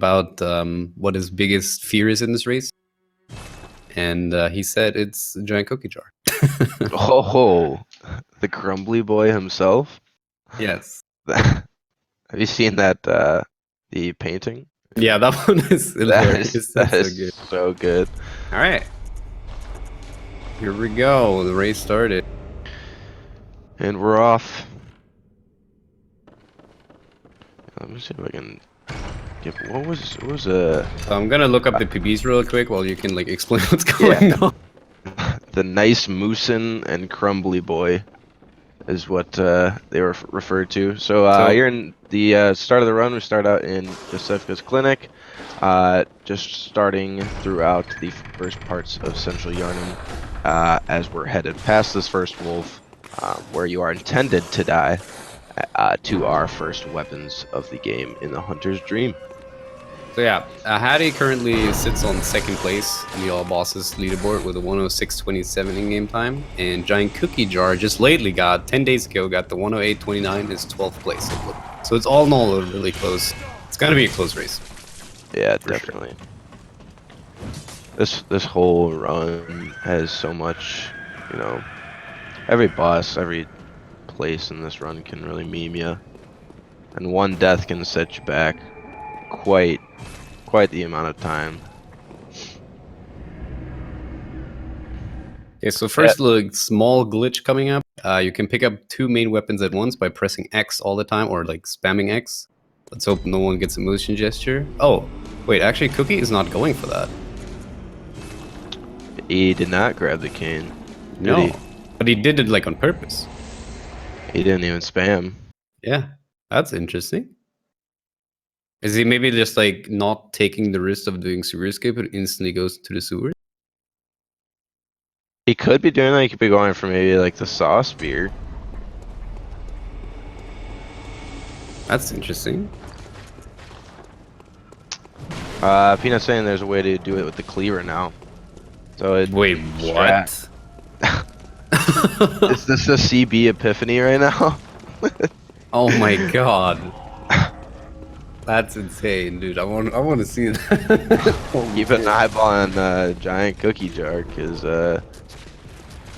about what his biggest fear is in this race. And he said it's a giant cookie jar. Oh, the Crumbly Boy himself? Yes. Have you seen that, the painting? Yeah, that one is hilarious. That That's so is good. so good. All right. Here we go. The race started. And we're off. Let me see if I can get, what was So I'm gonna look up the PBs real quick while you can like explain what's going on. the nice Moosin and Crumbly Boy is what they were referred to. So, here in the start of the run, we start out in Josefka's clinic, just starting throughout the first parts of Central Yarnum, as we're headed past this first wolf, where you are intended to die, to our first weapons of the game in the Hunter's Dream. So yeah, Ahady currently sits on second place in the All Bosses leaderboard with a 106.27 in-game time, and GiantCookieJar just lately got 10 days ago got the 108.29 his 12th place. So it's all in all really close. It's gonna be a close race. Yeah, definitely. Sure. This whole run has so much, you know. Every boss, every place in this run can really meme you, and one death can set you back quite the amount of time. Okay, so first, a small glitch coming up. You can pick up 2 main weapons at once by pressing X all the time, or like spamming X. Let's hope no one gets a motion gesture. Oh, wait, actually Cookie is not going for that. He did not grab the cane. No, but he did it like on purpose. He didn't even spam. Yeah, that's interesting. Is he maybe just like not taking the risk of doing sewer escape and instantly goes to the sewer? He could be doing that. He could be going for maybe like the saw spear. That's interesting. Peanut's saying there's a way to do it with the cleaver now. So it. Wait, what? Is this a CB epiphany right now? Oh my god. That's insane, dude. I want to see that. Keep an eyeball on GiantCookieJar, because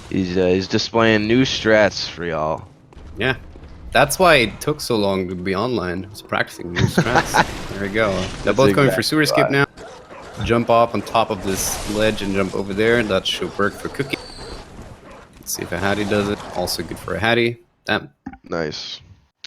he's displaying new strats for y'all. Yeah, that's why it took so long to be online. I was practicing new strats. There we go. They're both going for sewer skip now. Jump off on top of this ledge and jump over there. That should work for Cookie. Let's see if Ahady does it. Also good for Ahady. Damn. Nice.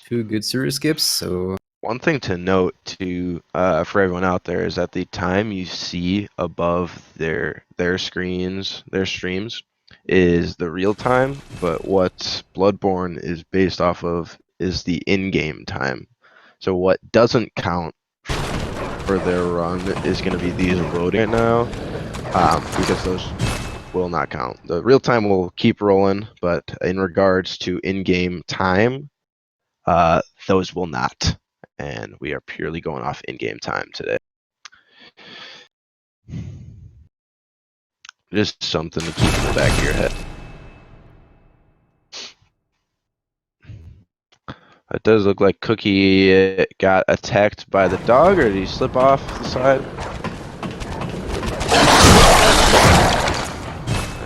2 good sewer skips. So one thing to note to for everyone out there is that the time you see above their screens, their streams, is the real time, but what Bloodborne is based off of is the in-game time. So what doesn't count for their run is going to be these loading right now, because those will not count. The real time will keep rolling, but in regards to in-game time, those will not. And we are purely going off in-game time today. Just something to keep in the back of your head. It does look like Cookie got attacked by the dog, or did he slip off the side?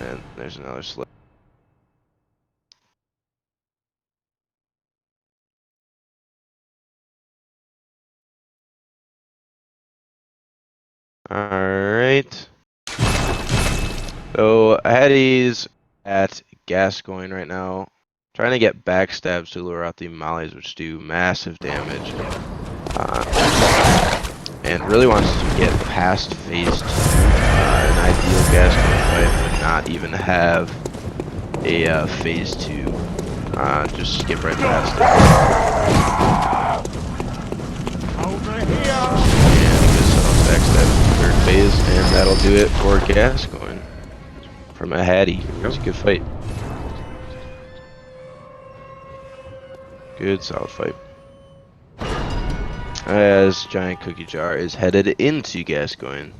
And there's another slip. Alright. So Ahady's at Gascoigne right now, trying to get backstabs to lure out the mollies, which do massive damage. And really wants to get past phase 2. An ideal Gascoigne fight would not even have a phase 2. Just skip right past it. And this backstab third phase, and that'll do it for Gascoigne from Ahady. It was a good fight. Good solid fight. As GiantCookieJar is headed into Gascoigne.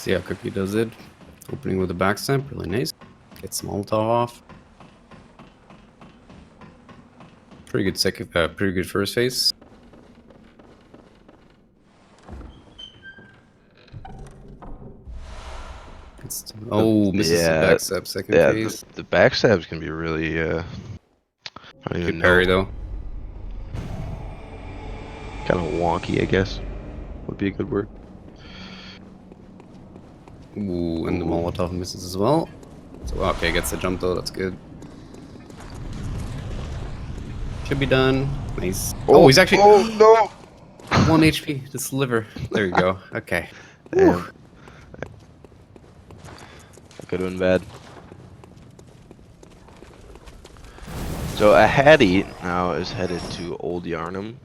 see how Cookie does it. Opening with a backstab, really nice. Gets Molotov off. Pretty good second, pretty good first phase. Oh, misses the backstab second phase. The backstabs can be really, I don't even Good parry know. though. Kind of wonky, I guess, would be a good word. Ooh, and the Molotov misses as well. So, okay, gets the jump though, that's good. Should be done. Nice. Oh, he's actually... Oh, no! 1 HP, just liver. There you go. Okay. Damn. That could have been bad. So Ahady now is headed to Old Yarnum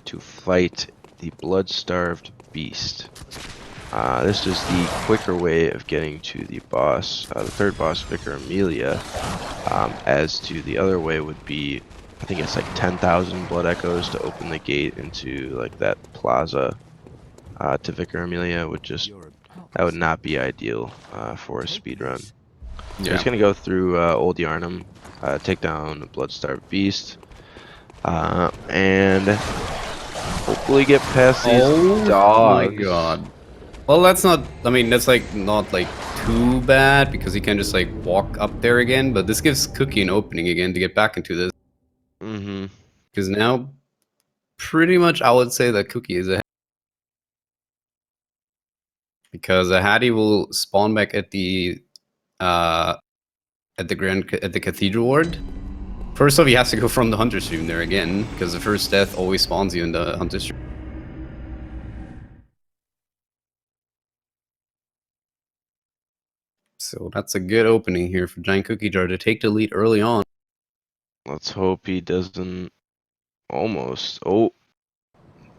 to fight the blood-starved beast. This is the quicker way of getting to the boss, the third boss, Vicar Amelia, as to the other way would be, I think it's like 10,000 blood echoes to open the gate into like that plaza to Vicar Amelia. That would not be ideal for a speedrun. Yeah. So he's gonna go through Old Yarnum, take down the blood-starved beast, and hopefully get past these dogs. Oh my god. Well, that's not, I mean, that's like not like too bad because he can just like walk up there again, but this gives Cookie an opening again to get back into this. Mm-hmm. Because now, pretty much I would say that Cookie is ahead. Because Ahady will spawn back at the Cathedral Ward. First off, he has to go from the Hunter Stream there again, because the first death always spawns you in the Hunter Stream. So that's a good opening here for GiantCookieJar to take the lead early on. Let's hope he doesn't almost. Oh,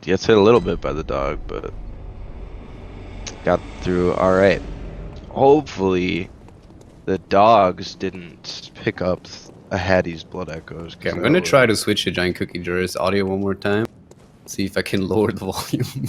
gets hit a little bit by the dog, but got through. All right. Hopefully, the dogs didn't pick up Ahady's blood echoes. Okay, I'm gonna try to switch to GiantCookieJar's audio one more time. See if I can lower the volume.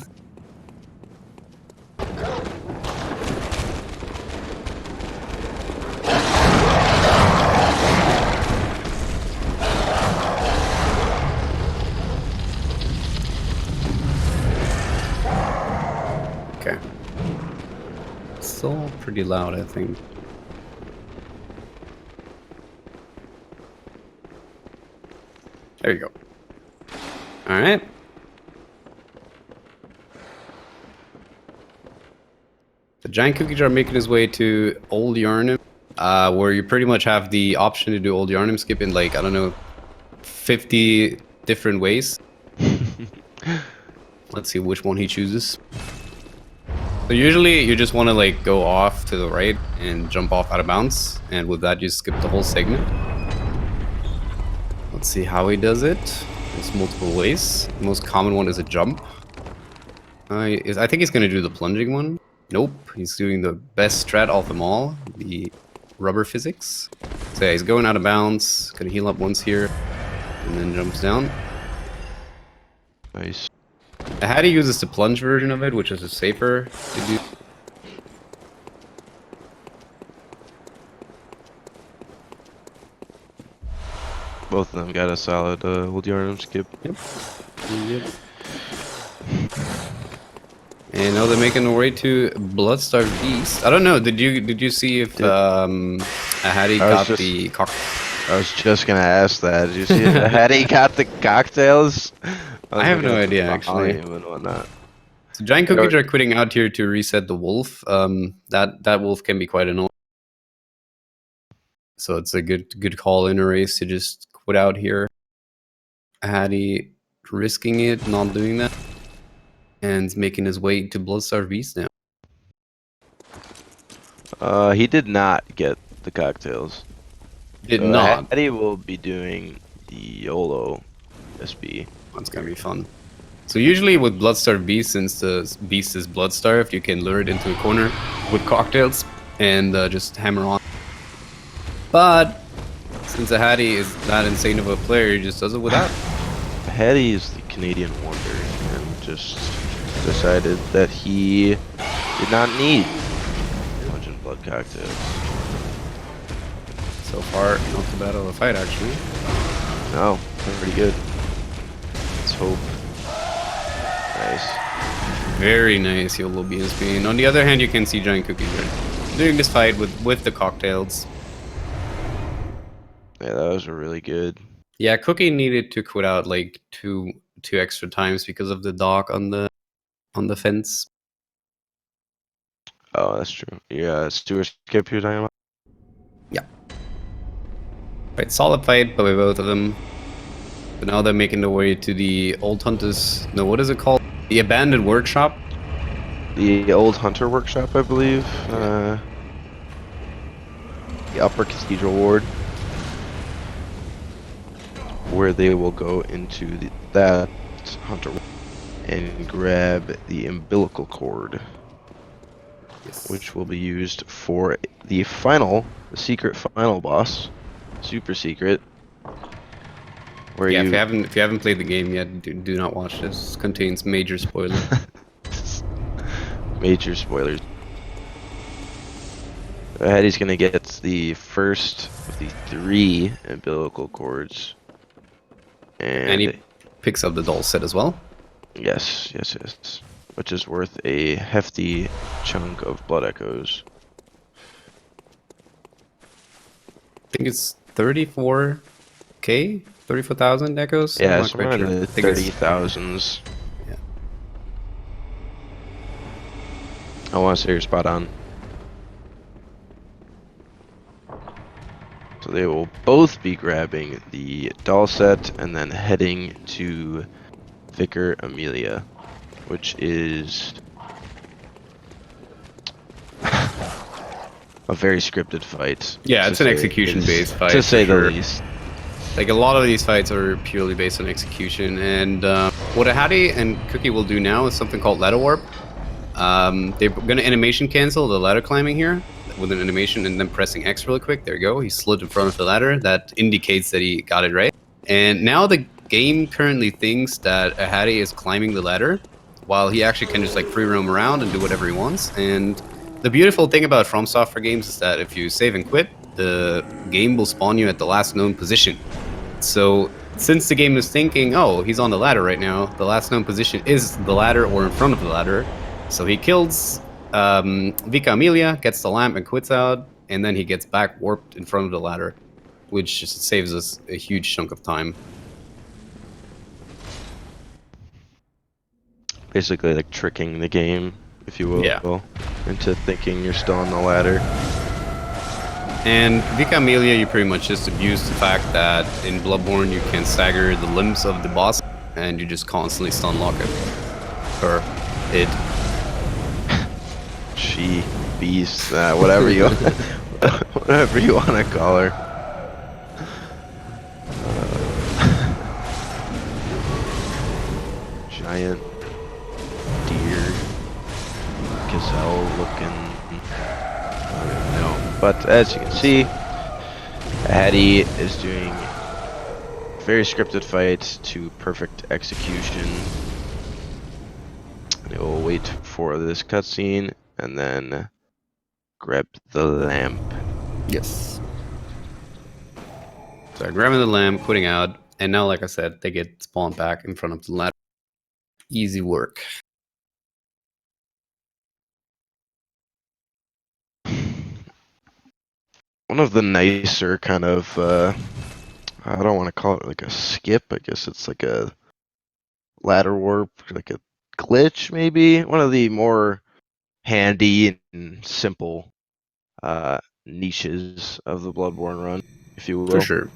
Okay. Still pretty loud, I think. There you go. Alright. The GiantCookieJar making his way to Old Yarnum, where you pretty much have the option to do Old Yarnum skip in like, I don't know, 50 different ways. Let's see which one he chooses. So usually you just want to like go off to the right and jump off out of bounds, and with that you skip the whole segment. Let's see how he does it. There's multiple ways. The most common one is a jump. I think he's going to do the plunging one. Nope, he's doing the best strat of them all, the rubber physics. So yeah, he's going out of bounds, gonna heal up once here, and then jumps down. Nice. Ahady uses the plunge version of it, which is safer to do. Both of them got a solid Old Yarnum skip. Yep. And now they're making their way to Bloodstarved Beast. I don't know. Did you see if Ahady got the cocktail? I was just gonna ask that. Did you see if Ahady got the cocktails? I have no idea actually. And whatnot. So GiantCookieJar quitting out here to reset the wolf. That wolf can be quite annoying. So it's a good call in a race to just quit out here. Ahady risking it, not doing that. And making his way to Bloodstarved Beast now. He did not get the cocktails. Did not. Ahady will be doing the YOLO SB. That's gonna be fun. So usually with Bloodstarved Beast, since the beast is Bloodstarved, you can lure it into a corner with cocktails and just hammer on. But since Ahady is that insane of a player, he just does it without. Ahady is the Canadian wonder and just decided that he did not need Punch and Blood cocktails. So far, not too bad of a fight, actually. No. pretty good. Let's hope. Nice. Very nice YOLO beam spin. On the other hand, you can see GiantCookieJar doing this fight with the cocktails. Yeah, that was really good. Yeah, Cookie needed to quit out like two extra times because of the dog on the fence. Oh, that's true. Yeah, Stewart skip you're talking about? Yeah. Right, solid fight by both of them. But now they're making their way to the old hunters. No, what is it called? The abandoned workshop. The old Hunter Workshop, I believe. Yeah. The Upper Cathedral Ward, where they will go into that Hunter and grab the umbilical cord, Yes. which will be used for the secret final boss, super secret. Where Yeah, you if you haven't played the game yet, do not watch this. It contains major spoilers. major spoilers. Ahady's gonna get the first of the 3 umbilical cords, And he and picks up the doll set as well. yes, which is worth a hefty chunk of blood echoes. I think it's 34k, 34,000 echoes. Yeah, I'm it's not quite around sure. the I think it's 30,000s. yeah. I want to say you're spot on. So they will both be grabbing the doll set and then heading to Vicar Amelia, which is a very scripted fight. Yeah, it's an execution-based fight, to say for the sure. least. Like a lot of these fights are purely based on execution, and what Ahady and Cookie will do now is something called ladder warp. They're gonna animation cancel the ladder climbing here with an animation and then pressing X really quick. There you go. He slid in front of the ladder. That indicates that he got it right. And now the game currently thinks that Ahady is climbing the ladder, while he actually can just like free roam around and do whatever he wants. And the beautiful thing about From Software games is that if you save and quit, the game will spawn you at the last known position. So since the game is thinking, oh, he's on the ladder right now, the last known position is the ladder or in front of the ladder. So he kills Vika Amelia, gets the lamp and quits out, and then he gets back warped in front of the ladder, which just saves us a huge chunk of time. Basically, like tricking the game, if you will, Yeah. into thinking you're still on the ladder. And Vika Amelia, you pretty much just abuse the fact that in Bloodborne you can stagger the limbs of the boss, and you just constantly stun lock it. Or it. She, beast, whatever you, whatever you want to call her. Giant deer, gazelle looking. I don't even know. But as you can see, Ahady is doing very scripted fight to perfect execution. And it will wait for this cutscene and then grab the lamp. Yes. So grabbing the lamp, quitting out, and now, like I said, they get spawned back in front of the ladder. Easy work. One of the nicer kind of, I don't want to call it like a skip, I guess it's like a ladder warp, like a glitch maybe. One of the more handy and simple niches of the Bloodborne run, if you will. For sure.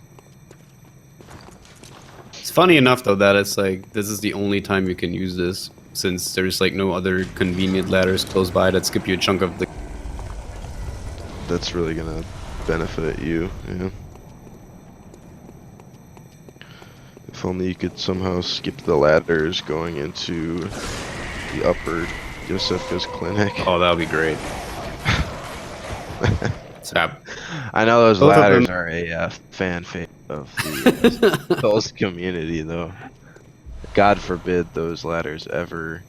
It's funny enough though that it's like this is the only time you can use this, since there's like no other convenient ladders close by that skip you a chunk of the. That's really gonna benefit you, yeah. If only you could somehow skip the ladders going into the upper Yosefka's clinic. Oh, that would be great. So, I know those both of ladders them- are a fan favorite of the Souls community, though. God forbid those ladders ever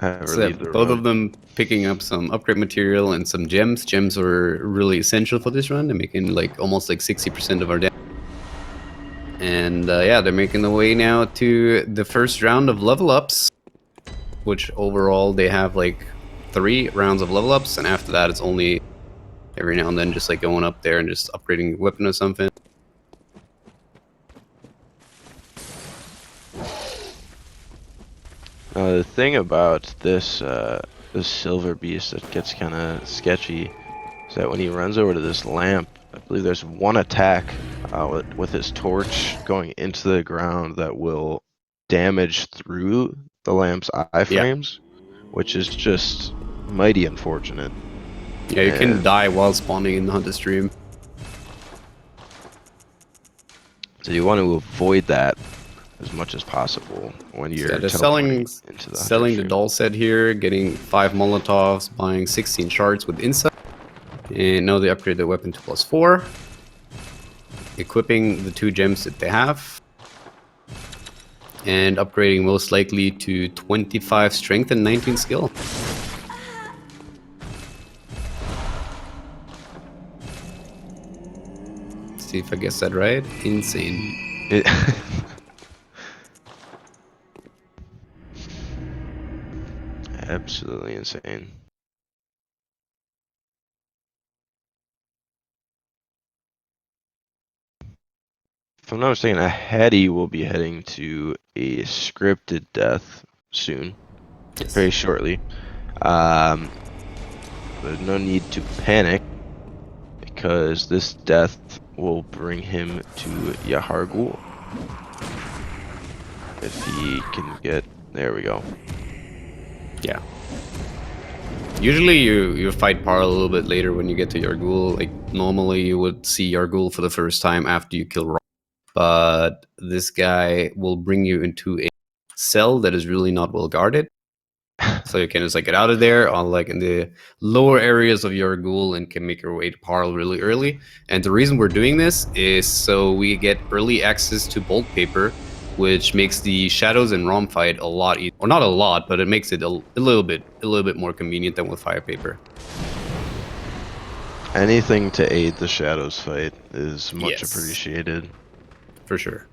so leave the both run. of them picking up some upgrade material and some gems. Gems are really essential for this run. They're making like almost like 60% of our damage. And yeah, they're making the way now to the first round of level ups, which overall they have like 3 rounds of level ups, and after that it's only every now and then just like going up there and just upgrading your weapon or something. The thing about this this silver beast that gets kind of sketchy is that when he runs over to this lamp, I believe there's one attack with his torch going into the ground that will damage through the lamp's iframes, which is just mighty unfortunate. Yeah, you can die while spawning in the hunter stream. So you want to avoid that as much as possible when you're teleporting into the selling the stream. doll set here, getting 5 Molotovs, buying 16 shards with insight, and now they upgrade their weapon to +4, equipping the 2 gems that they have, and upgrading most likely to 25 strength and 19 skill. Let's see if I guess that right. Insane. Absolutely insane. If I'm not mistaken, Ahady will be heading to a scripted death soon, Yes. very shortly. There's no need to panic because this death will bring him to Yahargul. If he can get, there we go. Yeah. Usually you fight Parl a little bit later when you get to Yargul. Like normally you would see Yargul for the first time after you kill Rock. But this guy will bring you into a cell that is really not well guarded. So you can just like get out of there on like in the lower areas of Yargul and can make your way to Parl really early. And the reason we're doing this is so we get early access to Bolt Paper, which makes the Shadows and Rom fight a lot easier. Or not a lot, but it makes it a little bit more convenient than with Fire Paper. Anything to aid the Shadows fight is much appreciated. For sure.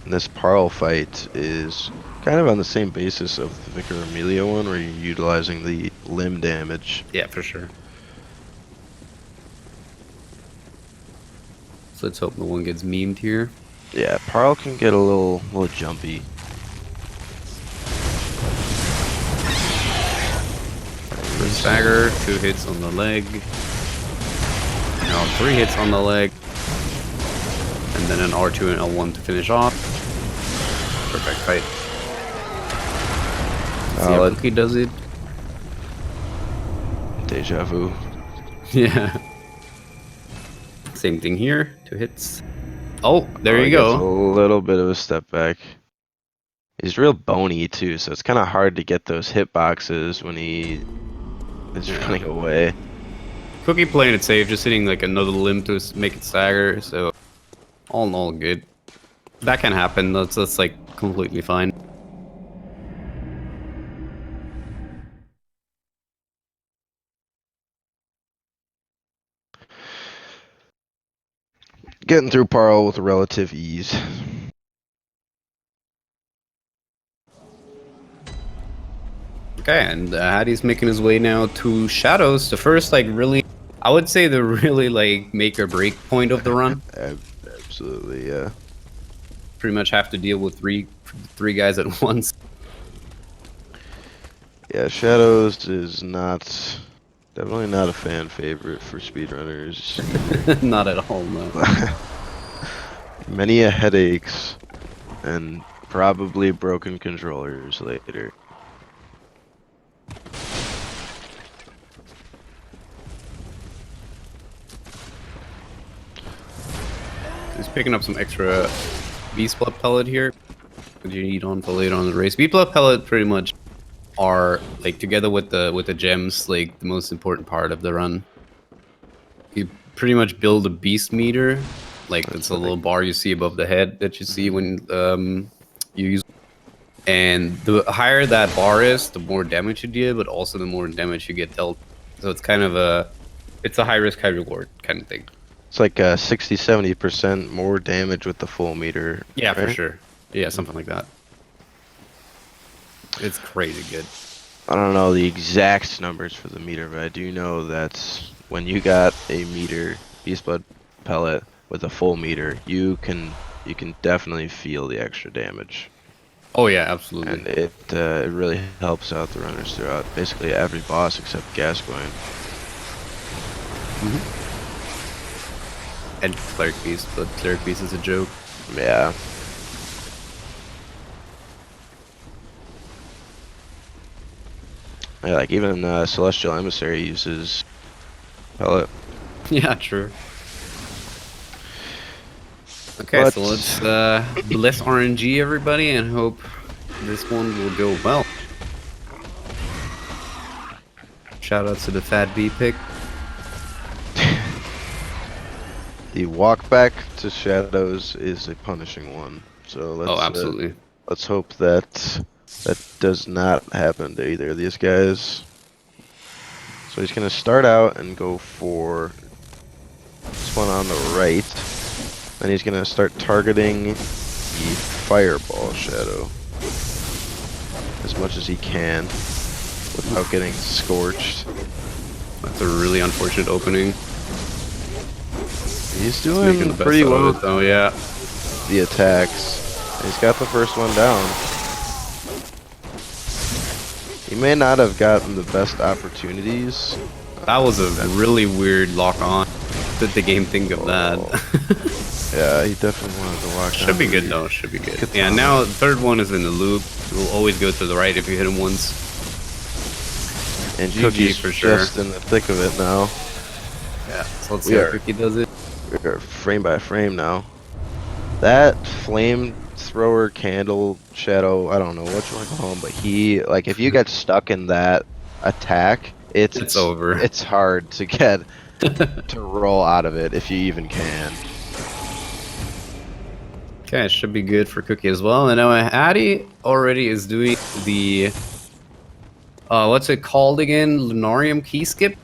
And this Parl fight is kind of on the same basis of the Vicar Amelia one, where you're utilizing the limb damage. Yeah, for sure. So let's hope no one gets memed here. Yeah, Parl can get a little jumpy. First stagger, 2 hits on the leg. Now 3 hits on the leg. And then an R2 and L1 to finish off. Perfect fight. See how Cookie does it. Deja vu. Yeah. Same thing here. 2 hits. Oh, there you go. A little bit of a step back. He's real bony too, so it's kind of hard to get those hitboxes when he is running away. Cookie playing it safe, just hitting like another limb to make it stagger. So all in all, good. That can happen. That's like completely fine. Getting through Parl with relative ease. Okay, and Ahady's making his way now to Shadows. The first, like, really, I would say the really, like, make or break point of the run. Absolutely, yeah. Pretty much have to deal with three guys at once. Yeah, Shadows is definitely not a fan favorite for speedrunners. Not at all, no. Many a headaches and probably broken controllers later. He's picking up some extra Beast Blood Pellet here. What do you need on for later on in the race? Beast Blood Pellet pretty much are, like, together with the gems, like, the most important part of the run. You pretty much build a beast meter. Like, it's a little bar you see above the head that you see when you use. And the higher that bar is, the more damage you deal, but also the more damage you get dealt. So it's kind of It's a high risk, high reward kind of thing. It's like 60-70% more damage with the full meter. Yeah, for right? sure. Yeah, something like that. It's crazy good. I don't know the exact numbers for the meter, but I do know that when you got a meter Beast Blood pellet with a full meter, you can definitely feel the extra damage. Oh yeah, absolutely. And it really helps out the runners throughout basically every boss except Gascoigne. And Cleric Beast, but Cleric Beast is a joke. Yeah. Yeah, like even Celestial Emissary uses pellet. Yeah, true. Okay, But so let's bless RNG everybody and hope this one will go well. Shout out to the Fat B pick. the walk back to Shadows is a punishing one. So let's Absolutely. let's hope that that does not happen to either of these guys. So he's gonna start out and go for this one on the right. Then he's gonna start targeting the Fireball Shadow as much as he can without getting scorched. That's a really unfortunate opening. He's Making doing the best pretty out well of it, though, yeah. the attacks. He's got the first one down. He may not have gotten the best opportunities. That was a really weird lock on. Did the game think of that? Yeah, he definitely wanted to walk Should be down. good though, should be good. Good Yeah, time. now the third one is in the loop. It will always go to the right if you hit him once. And GG Cookie's for sure. just in the thick of it now. Yeah, so let's We see how are- Cookie does it. We're frame by frame now. That flame thrower candle shadow, I don't know what you want to call him, but he, like, if you get stuck in that attack, It's over. It's hard to get to roll out of it if you even can. Okay, it should be good for Cookie as well. And now Ahady already is doing the what's it called again? Lunarium key skip,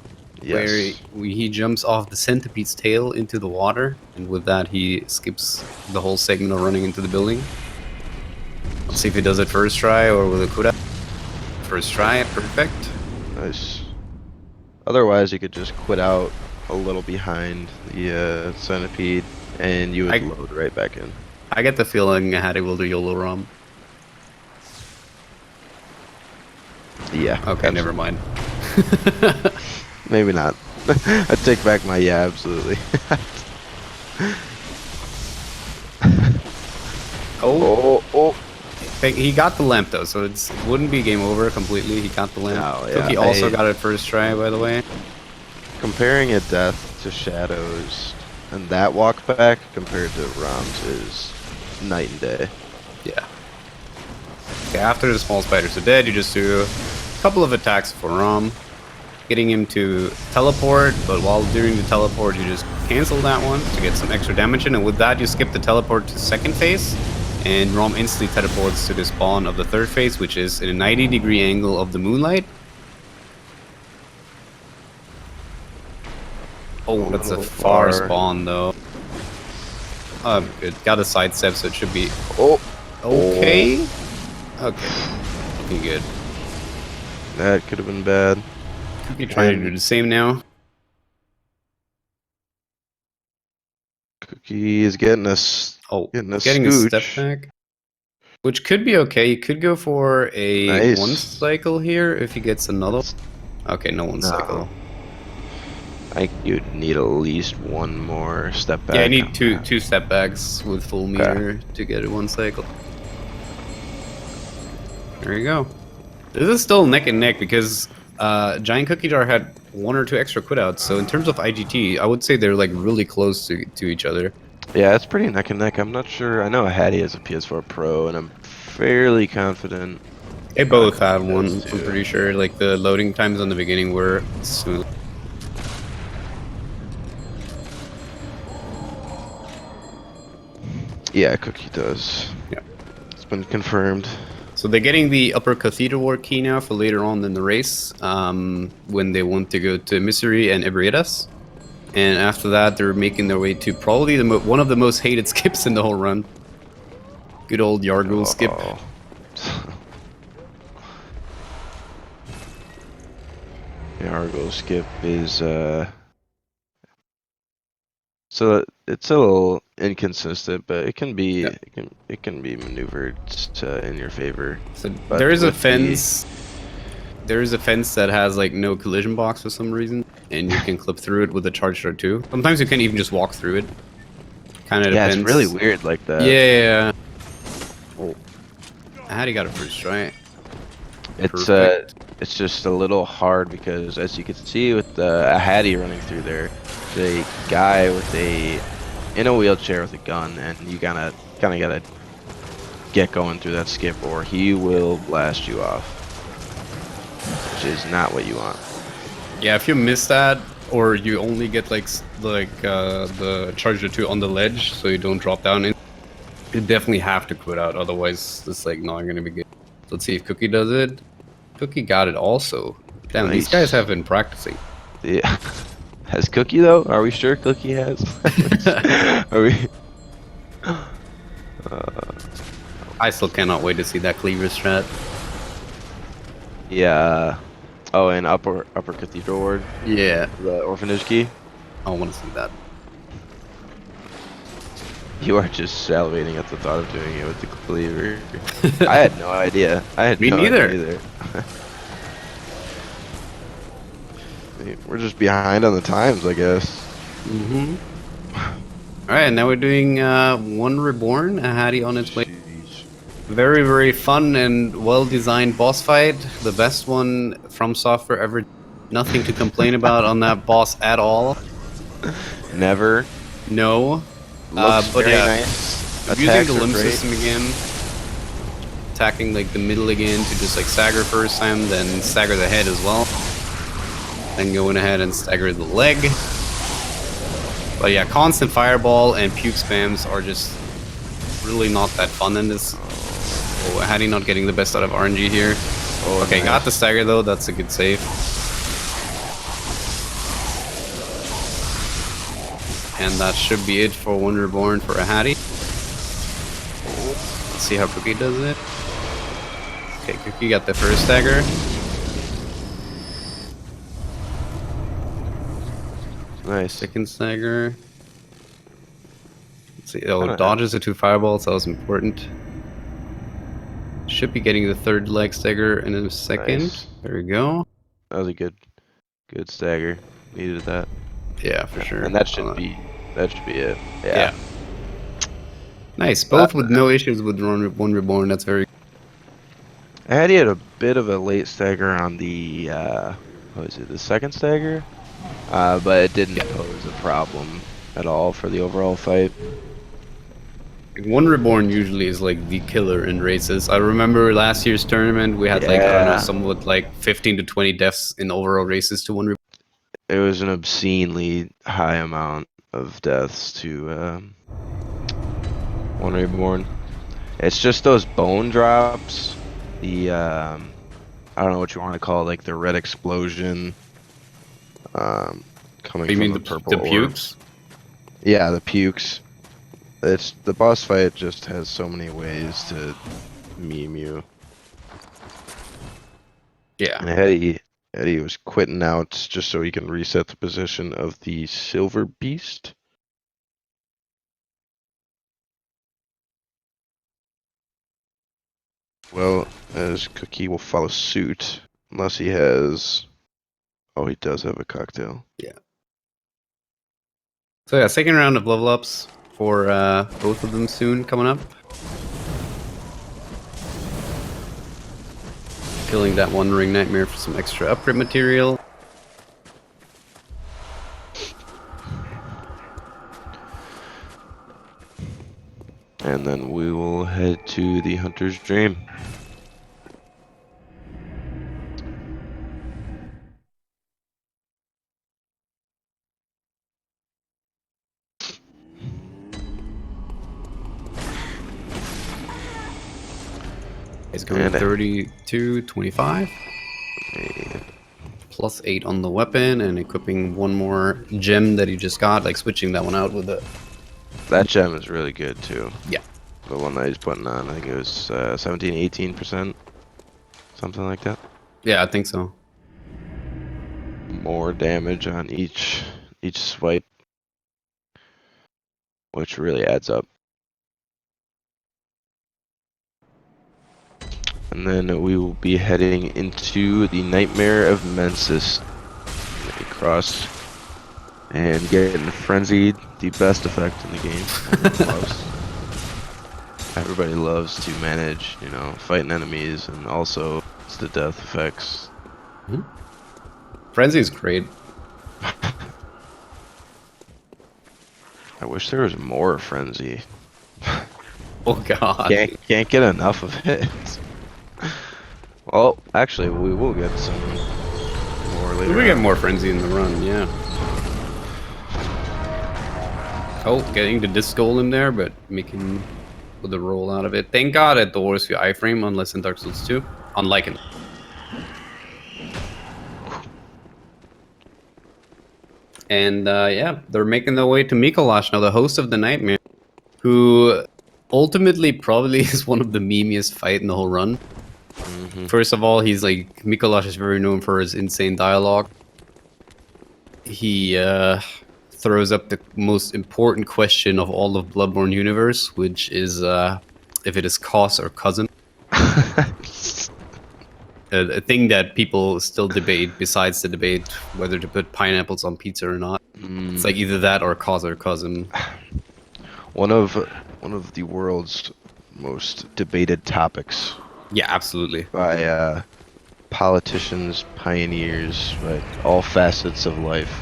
where Yes. he jumps off the centipede's tail into the water, and with that he skips the whole segment of running into the building. Let's see if he does it first try or with a cooldown. First try, perfect. Nice. Otherwise, you could just quit out a little behind the centipede, and you would load right back in. I get the feeling Ahady will do YOLO ROM. Yeah. Okay, absolutely. never mind. Maybe not. I take back my yeah, absolutely. Oh. He got the lamp though, so it wouldn't be game over completely. He got the lamp. No, yeah, Cookie also got it first try, by the way. Comparing a death to Shadows and that walk back compared to Rom's is night and day. Yeah. Okay, after the small spiders are dead, you just do a couple of attacks for Rom, getting him to teleport, but while doing the teleport, you just cancel that one to get some extra damage in, and with that, you skip the teleport to second phase, and Rom instantly teleports to the spawn of the third phase, which is in a 90-degree angle of the moonlight. Oh, that's a far spawn, though. Good. Got a sidestep, so it should be okay. Okay. Looking good. That could have been bad. Cookie trying to do the same now. Cookie is getting a Getting a scooch. step back. Which could be okay. You could go for a one cycle here if he gets another. Okay, no one cycle. I think you'd need at least one more step back. Yeah, I need two step backs with full meter to get it one cycle. There you go. This is still neck and neck because GiantCookieJar had one or two extra quit outs. So in terms of IGT, I would say they're like really close to each other. Yeah, it's pretty neck and neck. I'm not sure. I know Ahady has a PS4 Pro, and I'm fairly confident. They both had one, I'm pretty sure. Like the loading times on the beginning were smooth. Yeah, Cookie does. Yeah. It's been confirmed. So they're getting the upper cathedral ward key now for later on in the race, when they want to go to Misery and Ebrietas. And after that, they're making their way to probably one of the most hated skips in the whole run. Good old Yargul skip. Oh. The Argo skip is so it's a little inconsistent, but it can be it can be maneuvered in your favor. So But there is a with fence. There is a fence that has like no collision box for some reason, and you can clip through it with a charge or two. Sometimes you can even just walk through it. Kind of depends. Yeah, it's really weird like that. Yeah. Oh, Ahady got it first, right? It's just a little hard because, as you can see with a Ahady running through there, the guy with in a wheelchair with a gun, and you kind of gotta get going through that skip, or he will blast you off, which is not what you want. Yeah, if you miss that, or you only get like the charger 2 on the ledge, so you don't drop down in, you definitely have to quit out. Otherwise, it's like not gonna be good. Let's see if Cookie does it. Cookie got it also. Damn, Nice. these guys have been practicing. Yeah. Has Cookie though? Are we sure Cookie has? Are we? I still cannot wait to see that cleaver strat. Yeah. Oh, and upper cathedral ward. Yeah, The orphanage key. I want to see that. You are just salivating at the thought of doing it with the cleaver. I had no idea. I had Me no neither. idea either. We're just behind on the times, I guess. Mm-hmm. Alright, now we're doing One Reborn, Ahady on its way. Very, very fun and well-designed boss fight. The best one from software ever. Nothing to complain about on that boss at all. Never. No. Looks but very yeah, nice. using Attacks the are limb great. system again. Attacking like the middle again to just like stagger first time, then stagger the head as well. Then going ahead and stagger the leg. But yeah, constant fireball and puke spams are just really not that fun in this. Oh, Ahady not getting the best out of RNG here. Oh, Okay, nice. got the stagger though, that's a good save. And that should be it for One Reborn for Ahady. Let's see how Cookie does it. Okay, Cookie got the first stagger. Nice. Second stagger. Let's see. Oh, dodges the 2 fireballs. That was important. Should be getting the third leg stagger in a second. Nice. There we go. That was a good stagger. Needed that. Yeah, for sure. And that should be it. Yeah. Nice. Both with no issues with One Reborn. That's very. Ahady had a bit of a late stagger on the what was it, the second stagger? But it didn't pose a problem at all for the overall fight. One Reborn usually is like the killer in races. I remember last year's tournament we had like, I don't know, somewhat like 15 to 20 deaths in overall races to One Reborn. It was an obscenely high amount of deaths to One Reborn. It's just those bone drops, the I don't know what you want to call it, like the red explosion coming You from mean the purple the pukes? Yeah, the pukes. It's the boss fight just has so many ways to meme you. Yeah. And Ahady was quitting out just so he can reset the position of the silver beast. Well, as Cookie will follow suit unless he has. Oh, he does have a cocktail. Yeah. So yeah, second round of level ups for both of them soon coming up. Killing that One Ring Nightmare for some extra upgrade material. And then we will head to the Hunter's Dream. It's going 32-25. +8 on the weapon and equipping one more gem that he just got, like switching that one out with a... That gem is really good too. Yeah. The one that he's putting on, I think it was 17, 18%, something like that. Yeah, I think so. More damage on each swipe, which really adds up. And then we will be heading into the Nightmare of Mensis. Cross and getting frenzied, the best effect in the game. Everybody loves to manage, you know, fighting enemies, and also it's the death effects. Frenzy is great. I wish there was more frenzy. Oh god. Can't get enough of it. Well, actually, we will get some more later. We get more frenzy in the run, yeah. Oh, getting the disc golem there, but making with the roll out of it. Thank God it doors your iframe, unless in Dark Souls 2. Unlike in. And yeah, they're making their way to Mikolash now, the host of the Nightmare, who ultimately probably is one of the memeiest fight in the whole run. First of all, he's like, Mikolash is very known for his insane dialogue. He throws up the most important question of all of Bloodborne universe, which is if it is cos or cousin. A thing that people still debate, besides the debate whether to put pineapples on pizza or not. It's like either that or cos or cousin. One of the world's most debated topics. Yeah, absolutely. By politicians, pioneers, like all facets of life.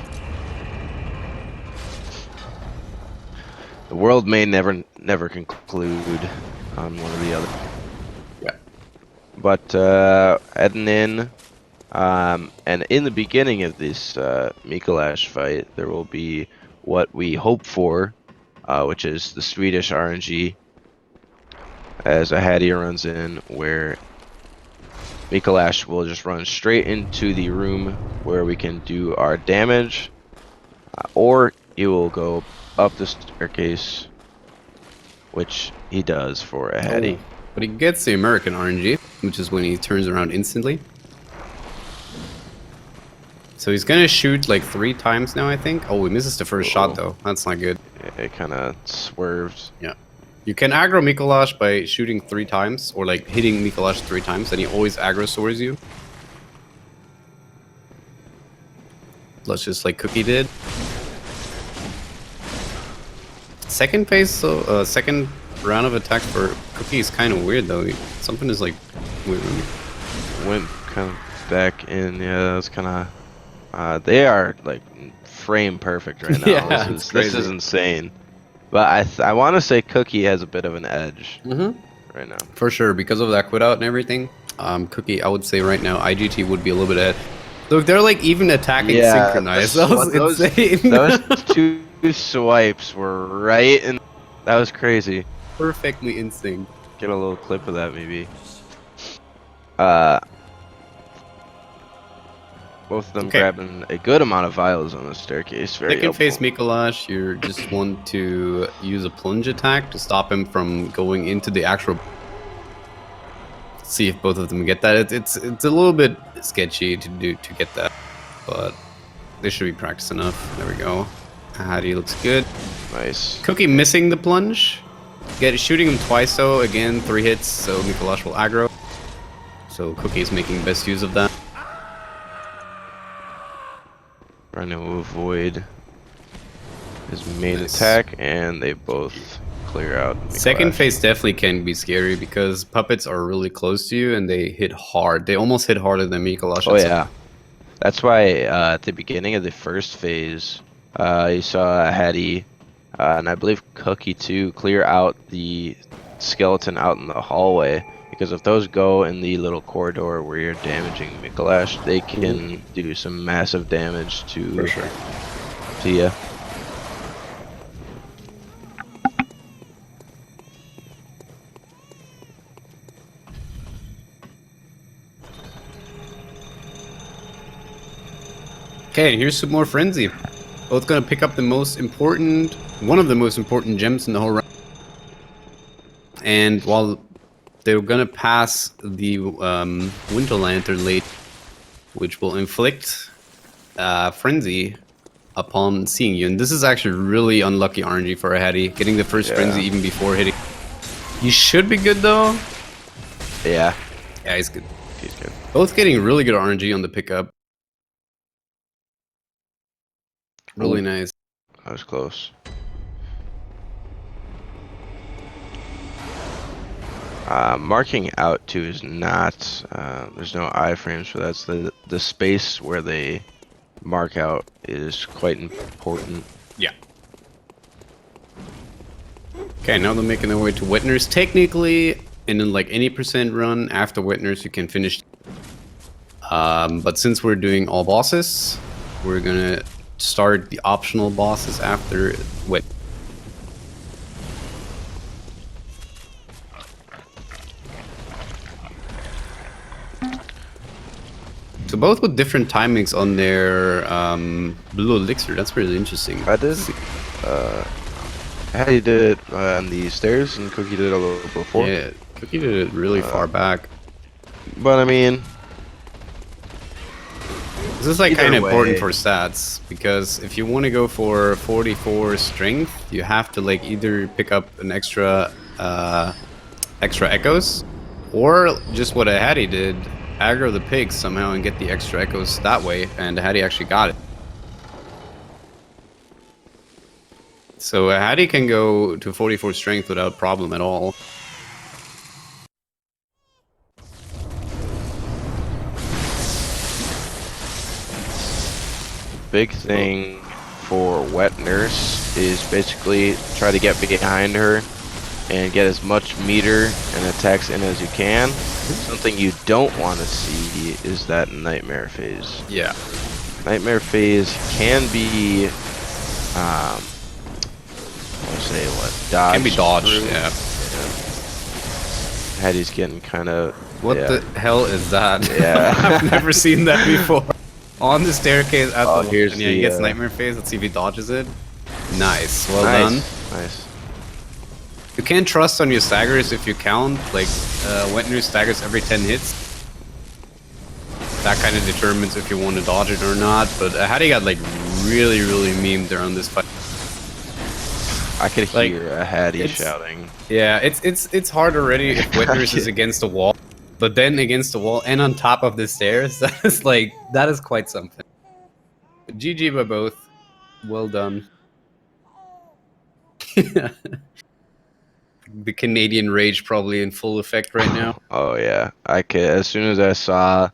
The world may never conclude on one or the other. Yeah. But heading in, and in the beginning of this Mikolash fight, there will be what we hope for, which is the Swedish RNG, as Ahady runs in, where Mikolash will just run straight into the room where we can do our damage, or he will go up the staircase, which he does for Ahady. Oh, but he gets the American RNG, which is when he turns around instantly. So he's gonna shoot like 3 times now, I think. Oh, he misses the first shot though. That's not good. Yeah, it kind of swerves. Yeah. You can aggro Mikolash by shooting 3 times, or like hitting Mikolash 3 times, and he always aggroes towards you. Let's just like Cookie did. Second phase, so second round of attack for Cookie is kind of weird though. Something is like weird. Went kind of back in. Yeah, that's kind of. They are like frame perfect right now. Yeah, this is insane. But I want to say Cookie has a bit of an edge right now. For sure, because of that quit out and everything. Cookie, I would say right now, IGT would be a little bit ahead. Look, they're like even attacking synchronized. That was insane. Those 2 swipes were right, and that was crazy. Perfectly in sync. Get a little clip of that, maybe. Both of them grabbing a good amount of vials on the staircase. Very Second phase Mikolash, you just want to use a plunge attack to stop him from going into the actual. See if both of them get that. It's a little bit sketchy to get that, but they should be practice enough. There we go. Ahady looks good. Nice. Cookie missing the plunge. Shooting him twice though. Again, 3 hits, so Mikolash will aggro. So Cookie is making best use of that. Trying to avoid his main attack, and they both clear out. Second phase definitely can be scary because puppets are really close to you and they hit hard. They almost hit harder than Mikolash. Oh yeah, that's why at the beginning of the first phase, you saw Ahady, and I believe Cookie too, clear out the skeleton out in the hallway. Because if those go in the little corridor where you're damaging Mikolash, they can do some massive damage to you. Okay, here's some more Frenzy. Both gonna pick up the most important, one of the most important gems in the whole round. And while they're gonna pass the Winter Lantern late, which will inflict Frenzy upon seeing you. And this is actually really unlucky RNG for Ahady, getting the first Frenzy even before hitting. You should be good though. Yeah. Yeah, he's good. He's good. Both getting really good RNG on the pickup. Really nice. That was close. Marking out too is not. There's no iframes for that. So the space where they mark out is quite important. Yeah. Okay, now they're making their way to Witners. Technically, in like any percent run after Witners, you can finish. But since we're doing all bosses, we're gonna start the optional bosses after Witners. So both with different timings on their blue elixir. That's really interesting. I did. Ahady did it on the stairs, and Cookie did it a little before. Yeah, Cookie did it really far back. But I mean, this is like kind of important for stats, because if you want to go for 44 strength, you have to like either pick up an extra echoes, or just what Ahady did, aggro the pigs somehow and get the extra echoes that way, and Ahady actually got it. So Ahady can go to 44 strength without problem at all. big thing for Wet Nurse is basically try to get behind her and get as much meter and attacks in as you can. Something you don't want to see is that Nightmare phase. Yeah. Nightmare phase can be, dodged. Can be dodged, through. yeah. Ahady's getting kind of. What the hell is that? Yeah. I've never seen that before. On the staircase at the here's and yeah, he gets Nightmare phase. Let's see if he dodges it. Nice. Well done. Nice. You can't trust on your staggers if you count. Like, Wetner staggers every 10 hits. That kind of determines if you want to dodge it or not. But Ahady got, like, really, really memed there on this fight. I could hear Ahady shouting. Yeah, it's hard already if Witness is against the wall. But then against the wall and on top of the stairs, that is quite something. But GG by both. Well done. The Canadian rage probably in full effect right now. Oh yeah, I could. As soon as I saw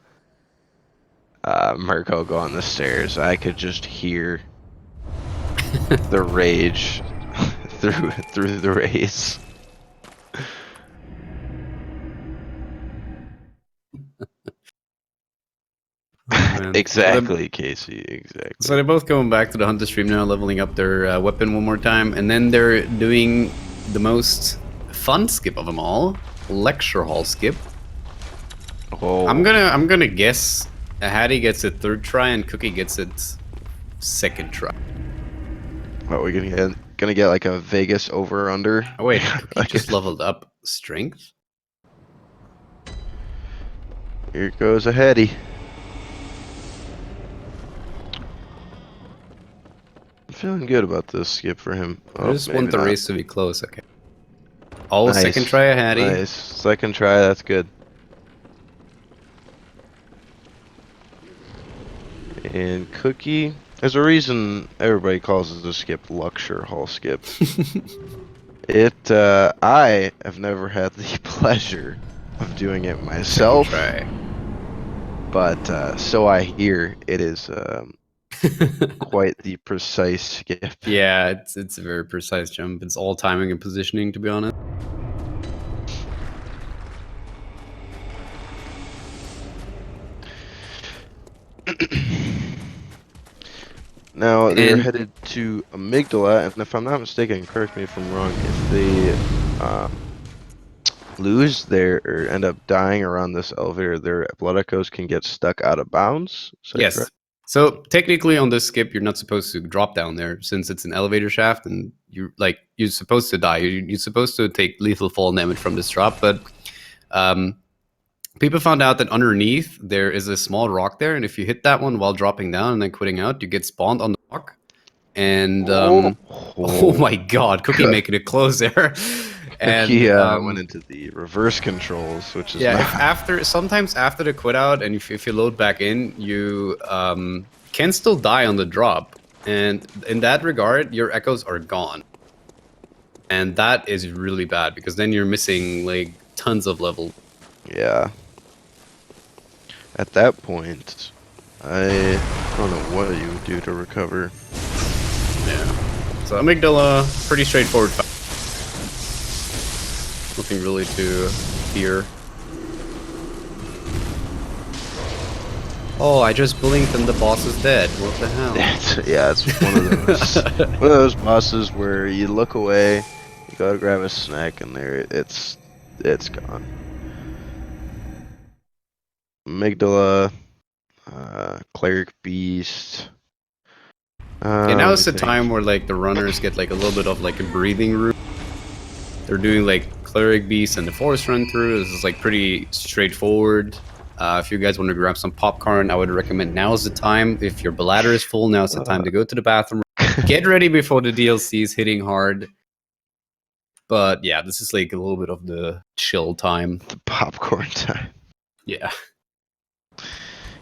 Mirko go on the stairs, I could just hear the rage through the race. Oh, exactly, Casey. Exactly. So they're both going back to the Hunter stream now, leveling up their weapon one more time, and then they're doing the most fun skip of them all, lecture hall skip. Oh. I'm gonna guess Ahady gets it third try and Cookie gets it second try. What, we're gonna get like a Vegas over under? Oh wait, Cookie just leveled up strength. Here goes Ahady. I'm feeling good about this skip for him. I just want the race to be close. Okay. Oh, nice. Second try Ahady. Nice. Second try. That's good. And Cookie. There's a reason everybody calls this skip Lecture Hall skip. I have never had the pleasure of doing it myself. But so I hear it is quite the precise skip. Yeah, it's a very precise jump. It's all timing and positioning, to be honest. Now they're headed to Amygdala, and if I'm not mistaken, correct me if I'm wrong, if they lose or end up dying around this elevator, their blood echoes can get stuck out of bounds. Yes. Correct? So technically, on this skip, you're not supposed to drop down there since it's an elevator shaft, and you're supposed to die. You're supposed to take lethal fall damage from this drop, but um, people found out that underneath there is a small rock there, and if you hit that one while dropping down and then quitting out, you get spawned on the rock. And Oh, oh my god, Cookie making it close there. And Cookie went into the reverse controls, which is yeah, not. if sometimes after the quit out and if you load back in, you can still die on the drop. And in that regard, your echoes are gone. And that is really bad because then you're missing like tons of level. Yeah. At that point, I don't know what you would do to recover. Yeah. So amygdala, pretty straightforward. Nothing really to fear. Oh, I just blinked and the boss is dead. What the hell? Yeah, it's one of those bosses where you look away, you go to grab a snack, and it's gone. Amygdala, cleric beast. Okay, now Let is me the think. time where like the runners get like a little bit of like a breathing room. They're doing like cleric beast and the forest run through. This is like pretty straightforward. If you guys want to grab some popcorn, I would recommend now is the time. If your bladder is full, now is the time to go to the bathroom. Get ready before the DLC is hitting hard. But yeah, this is like a little bit of the chill time. The popcorn time. Yeah.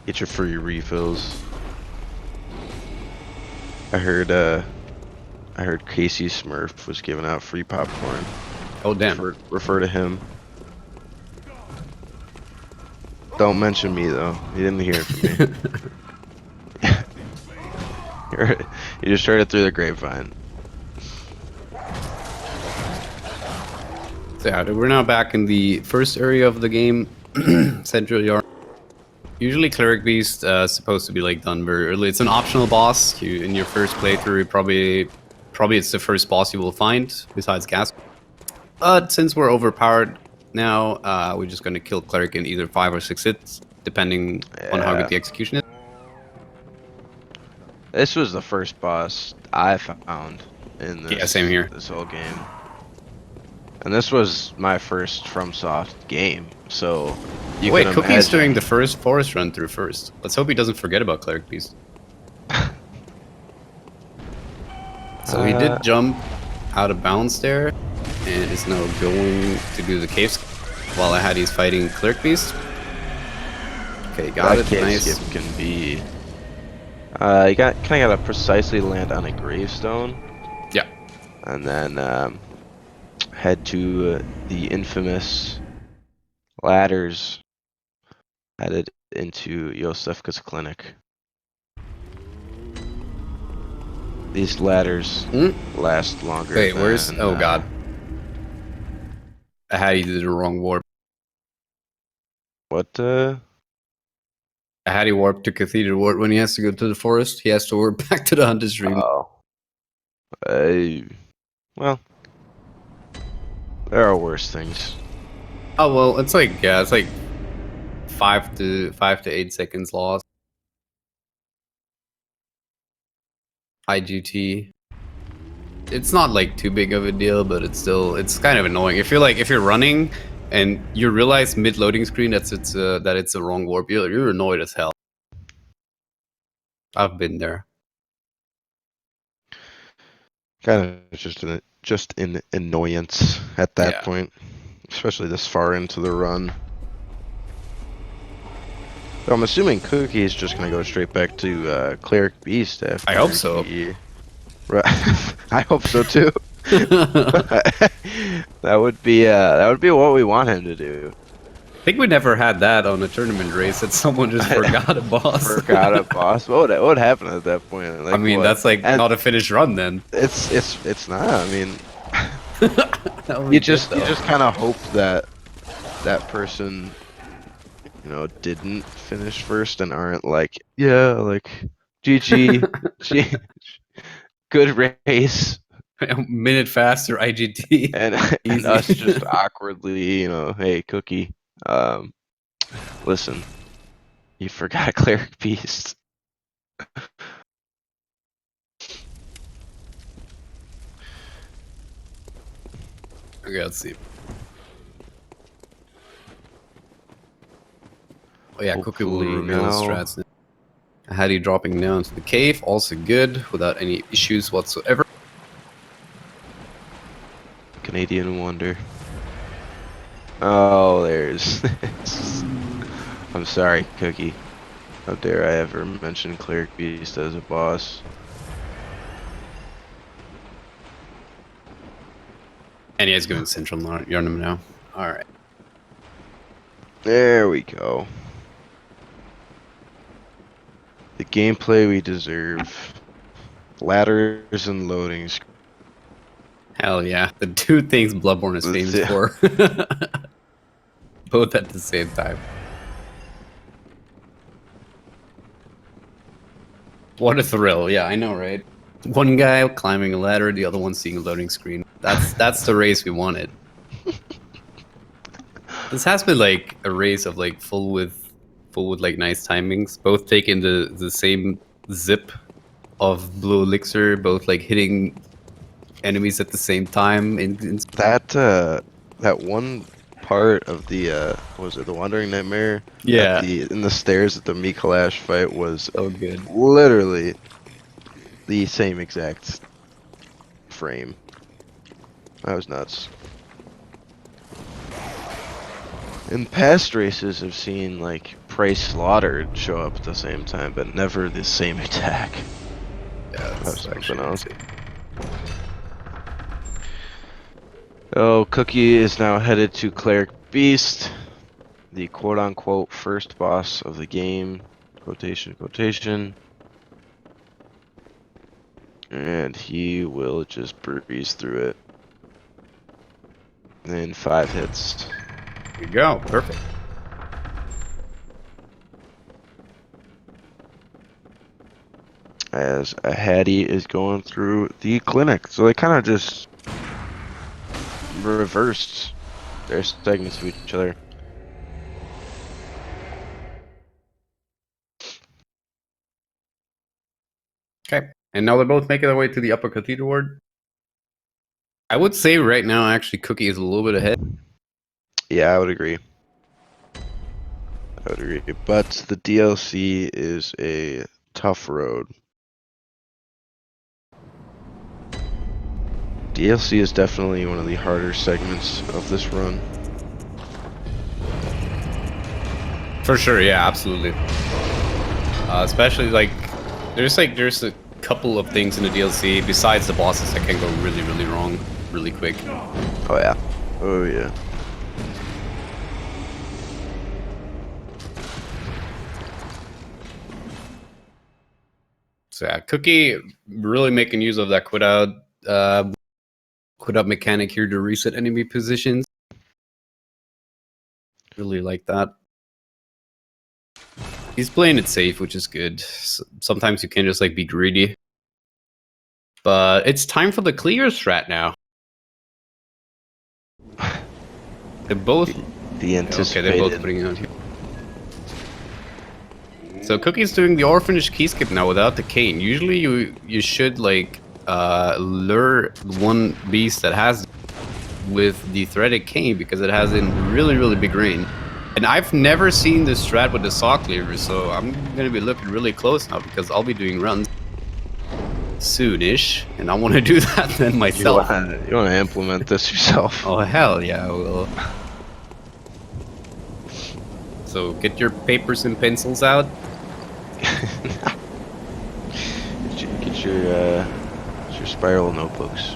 Get your free refills. I heard Casey Smurf was giving out free popcorn. Oh damn. Refer to him. Don't mention me though. You didn't hear it from me. You just heard it through the grapevine. So yeah, we're now back in the first area of the game, Central Yard. Usually Cleric Beast supposed to be like done very early. It's an optional boss. In your first playthrough, probably it's the first boss you will find besides Gas. But since we're overpowered now, we're just gonna kill Cleric in either 5 or 6 hits, depending on how good the execution is. This was the first boss I found in this, Yeah, same here. This whole game. And this was my first FromSoft game, so you Wait, can Cookie's imagine. doing the first forest run through first. Let's hope he doesn't forget about Cleric Beast. So he did jump out of bounds there, and is now going to do the cave skip while Ahady's fighting Cleric Beast. Okay, got it. Nice. Skip can be. You kind of gotta precisely land on a gravestone. Yeah. And then head to the infamous ladders headed into Yosefka's clinic. These ladders last longer. Wait, where's? Oh god. Ahady did the wrong warp. What? Ahady warped to Cathedral Ward. When he has to go to the forest, he has to warp back to the Hunter's Dream. Oh. Well, there are worse things. Oh well, it's like it's like 5 to 8 seconds lost. IGT. It's not like too big of a deal, but it's kind of annoying. If you're running and you realize mid loading screen that it's a wrong warp, you're annoyed as hell. I've been there. Kind of just an annoyance at that point, especially this far into the run. So I'm assuming Cookie is just gonna go straight back to Cleric Beast after. I hope so. I hope so too. That would be what we want him to do. I think we never had that on a tournament race that someone just forgot a boss. Forgot a boss. What would happen at that point? Like, I mean, that's like not a finished run then. It's not. I mean, you just kind of hope that that person, you know, didn't finish first and aren't like, yeah, like GG, good race. A minute faster IGT. And us just awkwardly, you know, hey Cookie, listen, you forgot Cleric Beast. Okay, let's see. Oh yeah, Cookie will Hopefully reveal his now. strats. Ahady dropping down to the cave, also good, without any issues whatsoever. Canadian Wonder. Oh, there's. I'm sorry, Cookie. How dare I ever mention Cleric Beast as a boss? And he is going Central Yarnum now. Alright. There we go. The gameplay we deserve. Ladders and loading screens. Hell yeah. The two things Bloodborne is famous for. Both at the same time. What a thrill. Yeah, I know, right? One guy climbing a ladder, the other one seeing a loading screen. That's the race we wanted. This has been like a race of like full with like nice timings. Both taking the same zip of blue elixir, both like hitting enemies at the same time. That one part of the what was it, the Wandering Nightmare Yeah, in the stairs at the Mikalash fight was so good. literally the same exact frame. That was nuts. In past races, I've seen like Price Slaughtered show up at the same time, but never the same attack. Yeah, That was that's something actually else. insane. Oh, Cookie is now headed to Cleric Beast, the quote-unquote first boss of the game. Quotation, quotation. And he will just breeze through it. In 5 hits. There you go, perfect. As Ahady is going through the clinic. So they kind of just reversed their segments of each other. Okay, and now they're both making their way to the upper cathedral ward. I would say right now, actually, Cookie is a little bit ahead. Yeah, I would agree. I would agree. But the DLC is a tough road. DLC is definitely one of the harder segments of this run. For sure, yeah, absolutely. Especially like, there's a couple of things in the DLC besides the bosses that can go really, really wrong, really quick. Oh yeah. Oh yeah. So yeah, Cookie really making use of that quit out mechanic here to reset enemy positions. Really like that. He's playing it safe, which is good. Sometimes you can just like be greedy. But it's time for the clear strat now. They're both The anticipated. Okay, they're both putting it out here. So Cookie's doing the orphanage key skip now without the cane. Usually you should like lure one beast that has with the threaded cane because it has in really, really big range. And I've never seen this strat with the saw cleaver, so I'm gonna be looking really close now because I'll be doing runs soonish, and I want to do that then myself. You wanna implement this yourself? Oh hell yeah, I will. So get your papers and pencils out. Get your spiral notebooks.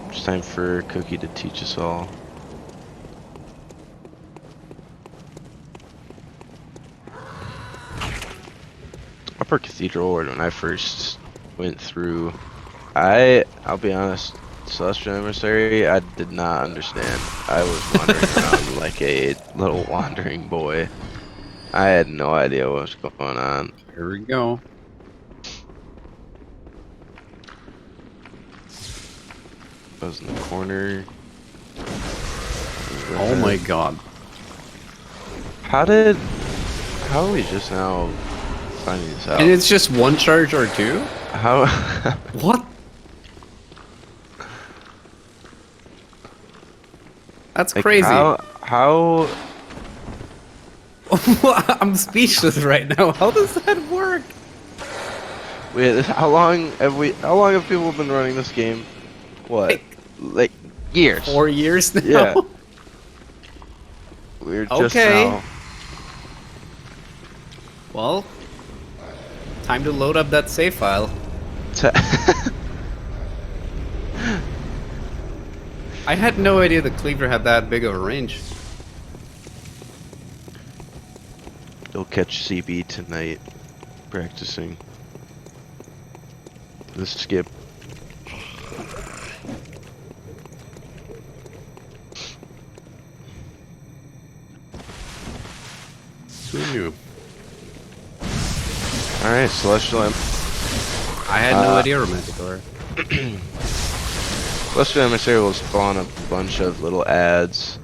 It's time for Cookie to teach us all. Upper Cathedral Ward, when I first went through, I'll be honest, Celestial Emissary, I did not understand. I was wandering around like a little wandering boy. I had no idea what was going on. Here we go. I was in the corner. Oh my god. How are we just now finding this out. And it's just one charge or two? How? What? That's Like, crazy. How? I'm speechless right now. How does that work? Wait, how long have people been running this game? What? Like years. 4 years now? Yeah. We're just Okay. now. Well, time to load up that save file. I had no idea the cleaver had that big of a range. You'll catch CB tonight practicing the skip. Who knew? Alright, Celestial I had no idea Romanticor. Celestial Emissary will spawn a bunch of little ads,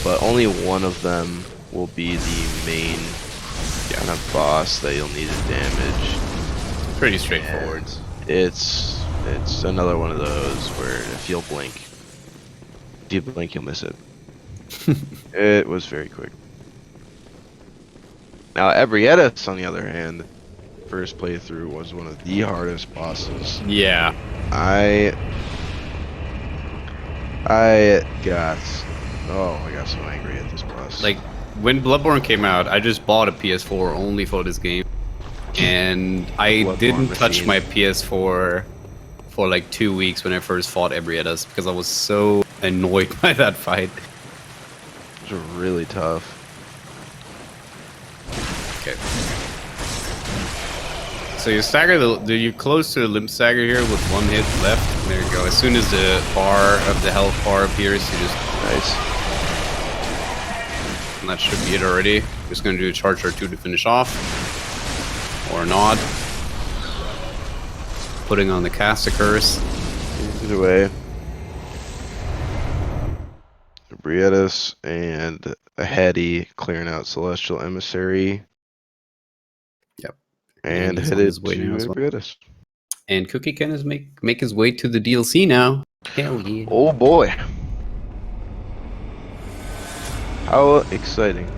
but only one of them will be the main kind of boss that you'll need to damage. Pretty straightforward. And it's another one of those where if you'll blink, if you blink, you'll miss it. It was very quick. Now, Ebrietas, on the other hand, first playthrough was one of the hardest bosses. Yeah. I got so angry at this boss. Like, when Bloodborne came out, I just bought a PS4 only for this game. And I Bloodborne didn't touch machine. my PS4 for like 2 weeks when I first fought Ebrietas because I was so annoyed by that fight. It was really tough. Okay. So you stagger you close to the limb stagger here with one hit left. There you go. As soon as the bar of the health bar appears, you just Nice. and that should be it already. Just gonna do a charge or two to finish off. Or not. Putting on the caster curse. Either way, Ebrietas and Ahady clearing out Celestial Emissary. Yep. And he's on headed his way to now as well. Ebrietas. And Cookie can is make his way to the DLC now. Hell yeah. Oh boy. How exciting.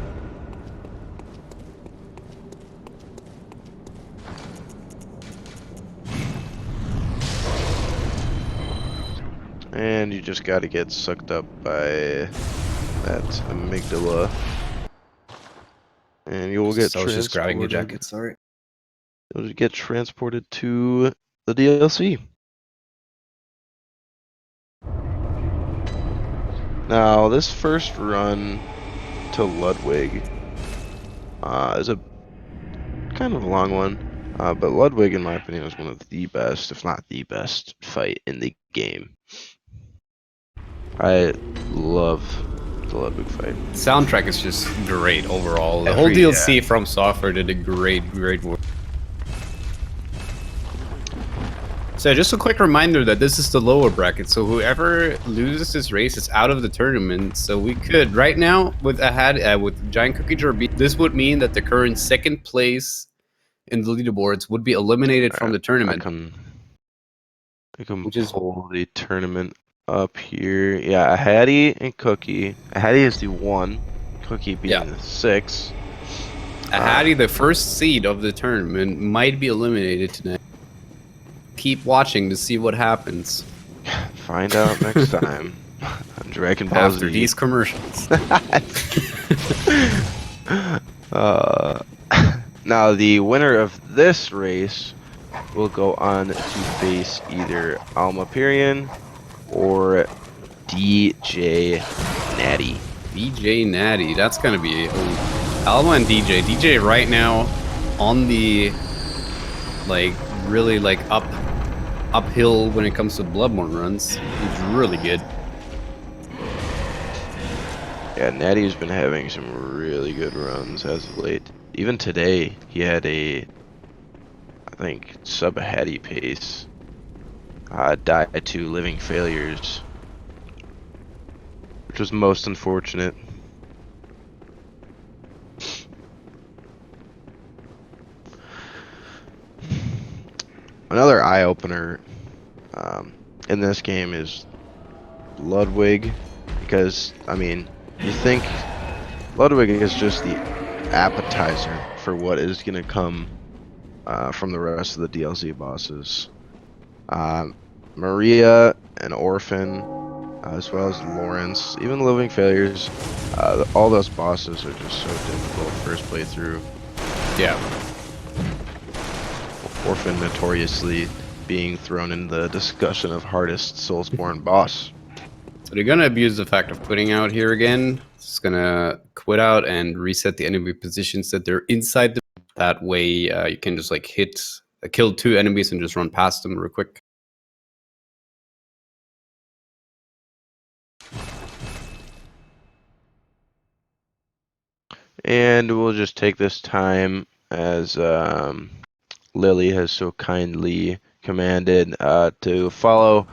And you just gotta get sucked up by that amygdala. And you will get So I was just grabbing your transported. jacket, sorry. You'll get transported to the DLC. Now, this first run to Ludwig is a kind of a long one, but Ludwig, in my opinion, is one of the best, if not the best, fight in the game. I love the Ludwig fight. Soundtrack is just great overall. The whole Every- DLC from Software did a great work. So just a quick reminder that this is the lower bracket, so whoever loses this race is out of the tournament. So we could, right now, with GiantCookieJar, this would mean that the current second place in the leaderboards would be eliminated from the tournament. I can Which is- pull the tournament up here. Yeah, Ahady and Cookie. Ahady is the 1, Cookie being the 6. Ahady, the first seed of the tournament, might be eliminated tonight. Keep watching to see what happens. Find out next time on Dragon Ball After Z. these commercials. Now, the winner of this race will go on to face either Almapirian or DJ Natty. DJ Natty, that's gonna be Alma and DJ. DJ right now on the really uphill when it comes to Bloodborne runs. He's really good. Yeah, Natty's been having some really good runs as of late. Even today, he had I think, sub-Ahady pace. Died to living failures, which was most unfortunate. another eye opener in this game is Ludwig, because I mean, you think Ludwig is just the appetizer for what is gonna come from the rest of the DLC bosses. Maria and Orphan, as well as Lawrence, even the Living Failures, all those bosses are just so difficult first playthrough. Yeah. Orphan notoriously being thrown in the discussion of hardest Soulsborne boss. So they're gonna abuse the fact of quitting out here again. It's gonna quit out and reset the enemy positions that they're inside. That way you can just like kill 2 enemies and just run past them real quick. And we'll just take this time, as Lily has so kindly commanded, to follow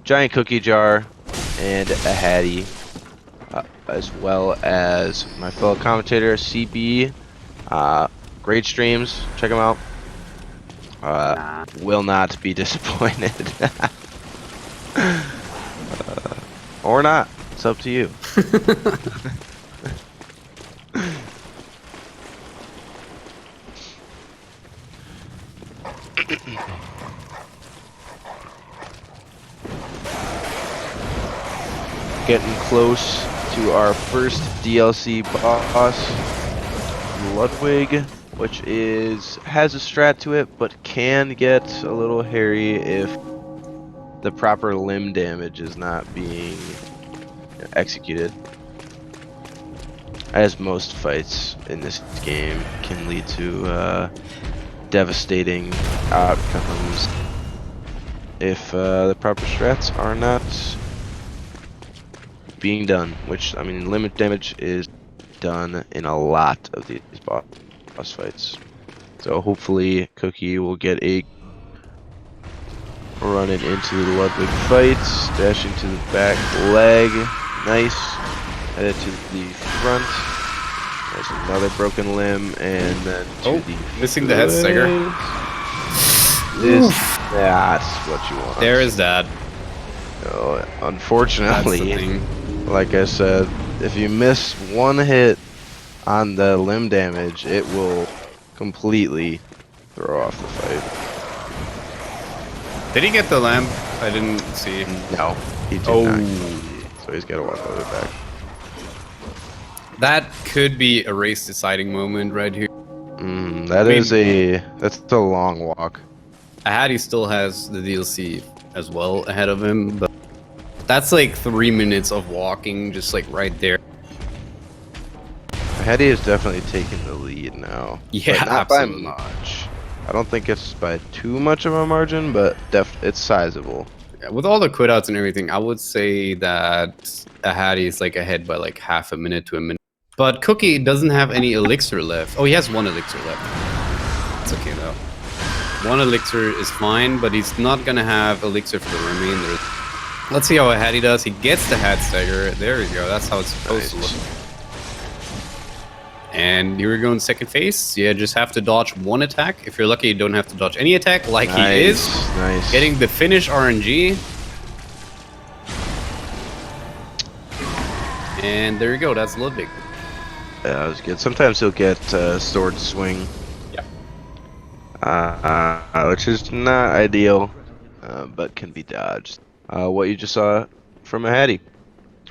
GiantCookieJar and Ahady, as well as my fellow commentator CB. Great streams, check them out. Will not be disappointed. Or not, it's up to you. Getting close to our first DLC boss, Ludwig, which has a strat to it, but can get a little hairy if the proper limb damage is not being executed. As most fights in this game can lead to devastating outcomes if the proper strats are not being done, which, I mean, limit damage is done in a lot of these boss fights. So hopefully Cookie will get a running into the Ludwig fights, dashing to the back leg, nice, headed to the front, there's another broken limb, and then to the missing the head stagger. That's what you want. There is that. Oh, unfortunately, like I said, if you miss one hit on the limb damage, it will completely throw off the fight. Did he get the lamp? I didn't see. No, he did not. So he's got to walk all the way back. That could be a race deciding moment right here. That's a long walk. Ahady still has the DLC as well ahead of him, but that's like 3 minutes of walking just like right there. Ahady is definitely taking the lead now. Yeah, but not absolutely. by much. I don't think it's by too much of a margin, but it's sizable. Yeah, with all the quit outs and everything, I would say that Ahady is like ahead by like half a minute to a minute. But Cookie doesn't have any elixir left. Oh, he has 1 elixir left. It's okay though. 1 elixir is fine, but he's not gonna have elixir for the remainder. Let's see how Ahady does. He gets the head stagger. There we go. That's how it's supposed to look. And here we go in second phase. Yeah, just have to dodge 1 attack. If you're lucky, you don't have to dodge any attack, like he is. Nice. Getting the finish RNG. And there you go. That's Ludwig. Yeah, that was good. Sometimes he'll get sword swing. Yeah. Which is not ideal, but can be dodged. What you just saw from Ahady.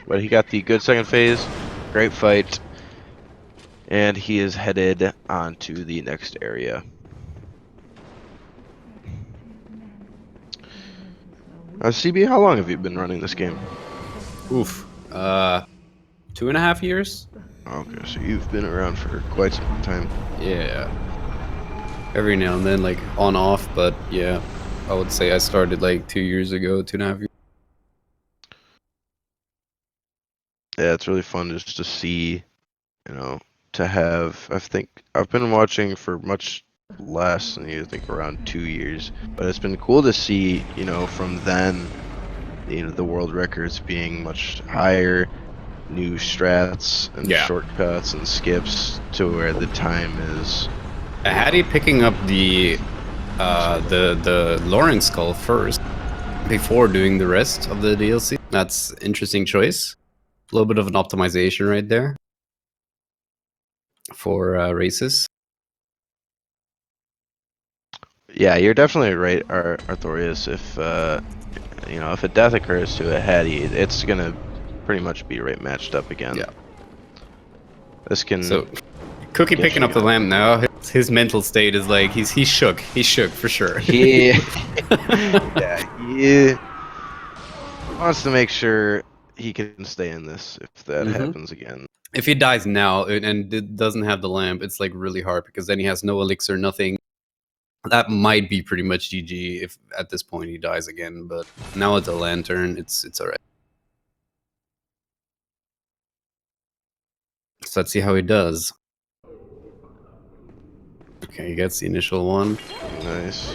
But he got the good second phase. Great fight. And he is headed on to the next area. CB, how long have you been running this game? Oof. 2.5 years? Okay, so you've been around for quite some time. Yeah. Every now and then, like, on off, but yeah. I would say I started like 2 years ago, 2.5 years. Yeah, it's really fun just to see, you know, to have, I think, I've been watching for much less than you think, around 2 years, but it's been cool to see, you know, from then, you know, the world records being much higher, new strats and shortcuts and skips to where the time is. Ahady picking up the the Lawrence skull first before doing the rest of the DLC. That's interesting choice. A little bit of an optimization right there for races. Yeah, you're definitely right, Arthurius. If you know, if a death occurs to Ahady, it's gonna pretty much be right matched up again. Yeah. This can. So, Cookie picking up the lamp now. His mental state is like he's shook. He's shook for sure. Yeah. Yeah. He wants to make sure he can stay in this if that happens again. If he dies now and doesn't have the lamp, it's like really hard because then he has no elixir, nothing. That might be pretty much GG if at this point he dies again. But now with the lantern, it's alright. So let's see how he does. Okay, he gets the initial one. Nice.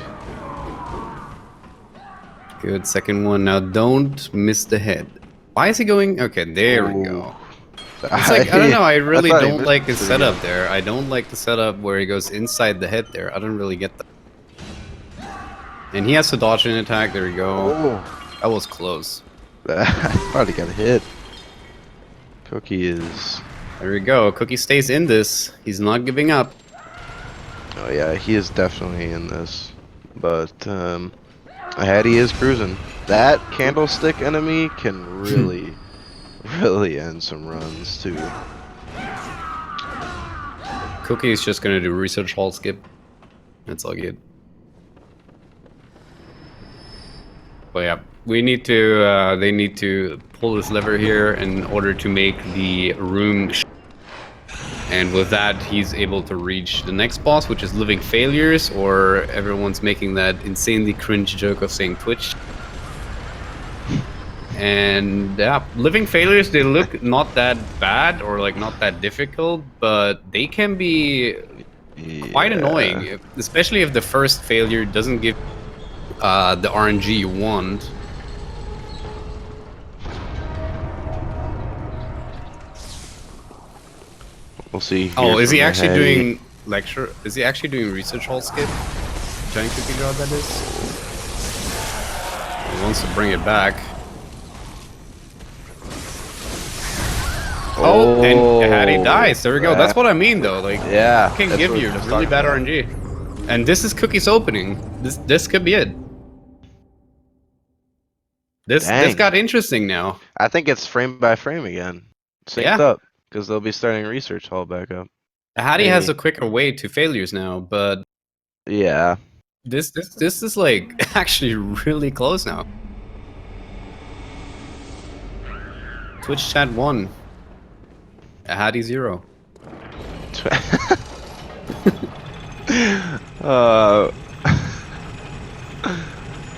Good. Second one. Now don't miss the head. Why is he going? Okay, there we go. It's like, I don't know, I really don't like his setup there. I don't like the setup where he goes inside the head there. I don't really get that. And he has to dodge an attack. There we go. Oh. That was close. I thought he got hit. Cookie is... There we go. Cookie stays in this. He's not giving up. Oh yeah, he is definitely in this. But, Ahady is cruising. That candlestick enemy can really... really end some runs too. Cookie is just gonna do research hall skip. That's all good. But yeah, we need to. They need to pull this lever here in order to make the room. And with that, he's able to reach the next boss, which is Living Failures, or everyone's making that insanely cringe joke of saying Twitch. And yeah, Living Failures, they look not that bad or like not that difficult, but they can be quite annoying, especially if the first failure doesn't give the RNG you want. We'll see. Oh, is he actually doing lecture? Is he actually doing research hall skip? GiantCookieJar, that is. He wants to bring it back. Oh, and Ahady dies. There we go. That's what I mean, though. Like, yeah, it can give you really bad RNG. And this is Cookie's opening. This could be it. This got interesting now. I think it's frame by frame again. Synced up, because they'll be starting research hall back up. Ahady has a quicker way to failures now, but yeah, this is like actually really close now. Twitch chat 1. Ahady 0.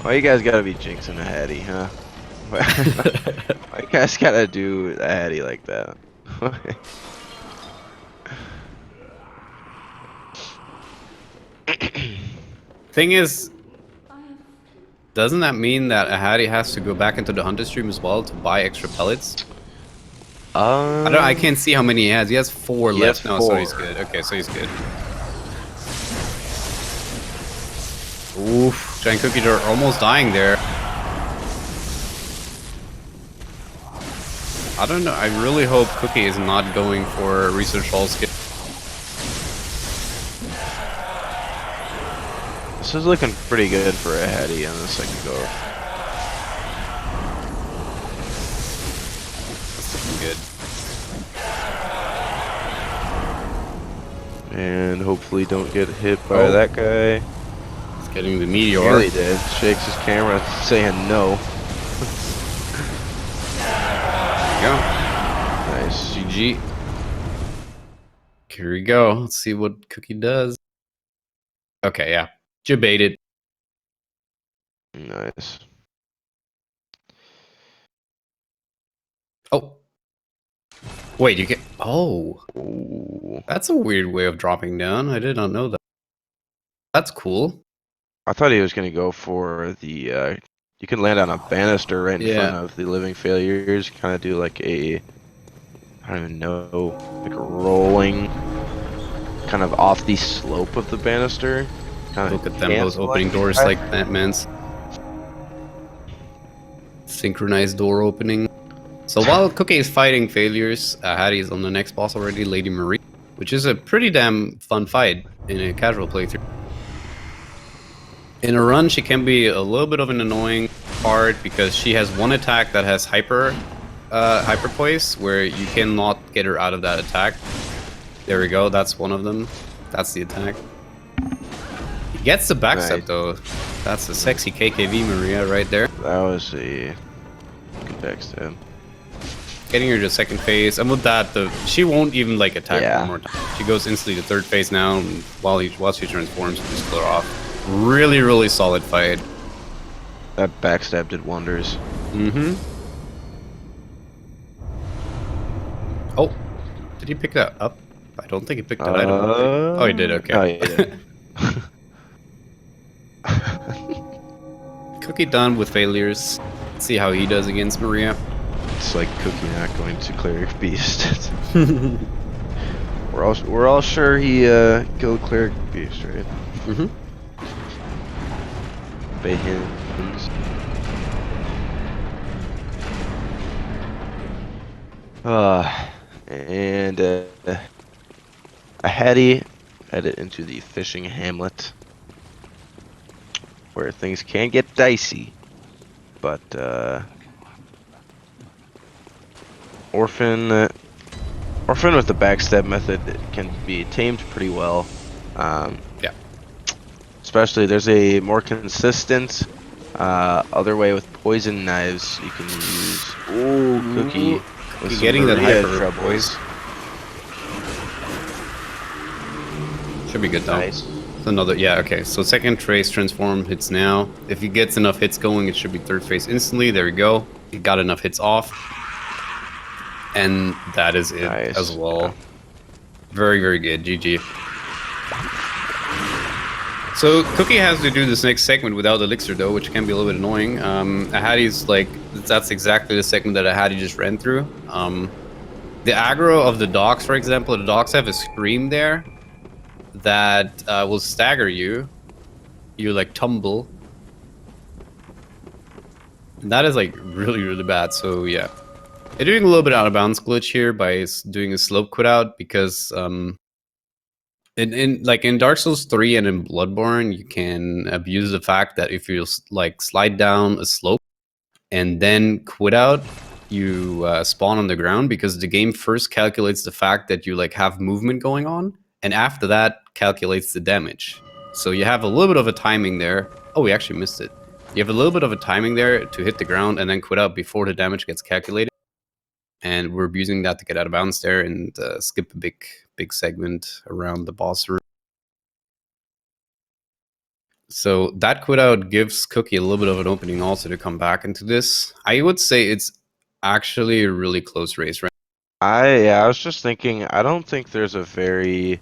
Why you guys gotta be jinxing Ahady, huh? Why you guys gotta do Ahady like that? Thing is, doesn't that mean that Ahady has to go back into the hunter stream as well to buy extra pellets? I can't see how many he has. He has 4 left now, so he's good. Okay, so he's good. Oof, GiantCookieJar almost dying there. I don't know. I really hope Cookie is not going for research hall skip. This is looking pretty good for Ahady on the second go. Good. And hopefully don't get hit by that guy. He's getting the meteor. He really did. Shakes his camera saying no. There we go. Nice. GG. Here we go. Let's see what Cookie does. Okay, yeah. Jebaited. Nice. Oh. Wait, you get... Oh. Ooh. That's a weird way of dropping down. I did not know that. That's cool. I thought he was going to go for the... you can land on a banister right in front of the living failures. Kind of do like a... I don't even know. Like a rolling... Kind of off the slope of the banister. Look at them both opening doors like Batman's. Synchronized door opening. So while Cookie is fighting failures, Ahady is on the next boss already, Lady Marie, which is a pretty damn fun fight in a casual playthrough. In a run, she can be a little bit of an annoying part because she has one attack that has hyper poise, where you cannot get her out of that attack. There we go, that's one of them. That's the attack. He gets the backstab though. That's the sexy KKV Maria right there. That was a good backstab. Getting her to second phase, and with that, she won't even like attack one more time. She goes instantly to third phase now, and while she transforms, we just clear off. Really, really solid fight. That backstab did wonders. Mm-hmm. Oh, did he pick that up? I don't think he picked that item up. Oh, he did. Okay. Oh, he did. Cookie done with failures. Let's see how he does against Maria. It's like Cookie not going to Cleric Beast. we're all sure he killed Cleric Beast, right? Mm-hmm. Bayhins. And Ahady headed into the fishing hamlet, where things can get dicey, but Orphan with the backstab method can be tamed pretty well. Yeah. Especially there's a more consistent other way with poison knives you can use. Ooh, Cookie. Cookie getting that hyper boys. Should be good though. Nice. Another, yeah, okay. So second trace transform hits now. If he gets enough hits going, it should be third phase instantly. There we go. He got enough hits off. And that is it as well. Yeah. Very, very good. GG. So Cookie has to do this next segment without Elixir though, which can be a little bit annoying. Ahady's like, that's exactly the segment that Ahady just ran through. The aggro of the dogs, for example, the dogs have a scream there that will stagger you. You like tumble. And that is like really, really bad. So yeah. They're doing a little bit out of bounds glitch here by doing a slope quit out because in Dark Souls 3 and in Bloodborne, you can abuse the fact that if you like slide down a slope and then quit out, you spawn on the ground because the game first calculates the fact that you like have movement going on, and after that calculates the damage. So you have a little bit of a timing there. Oh, we actually missed it. You have a little bit of a timing there to hit the ground and then quit out before the damage gets calculated. And we're abusing that to get out of bounds there and skip a big segment around the boss room. So that quit out gives Cookie a little bit of an opening also to come back into this. I would say it's actually a really close race, right? I was just thinking, I don't think there's a very...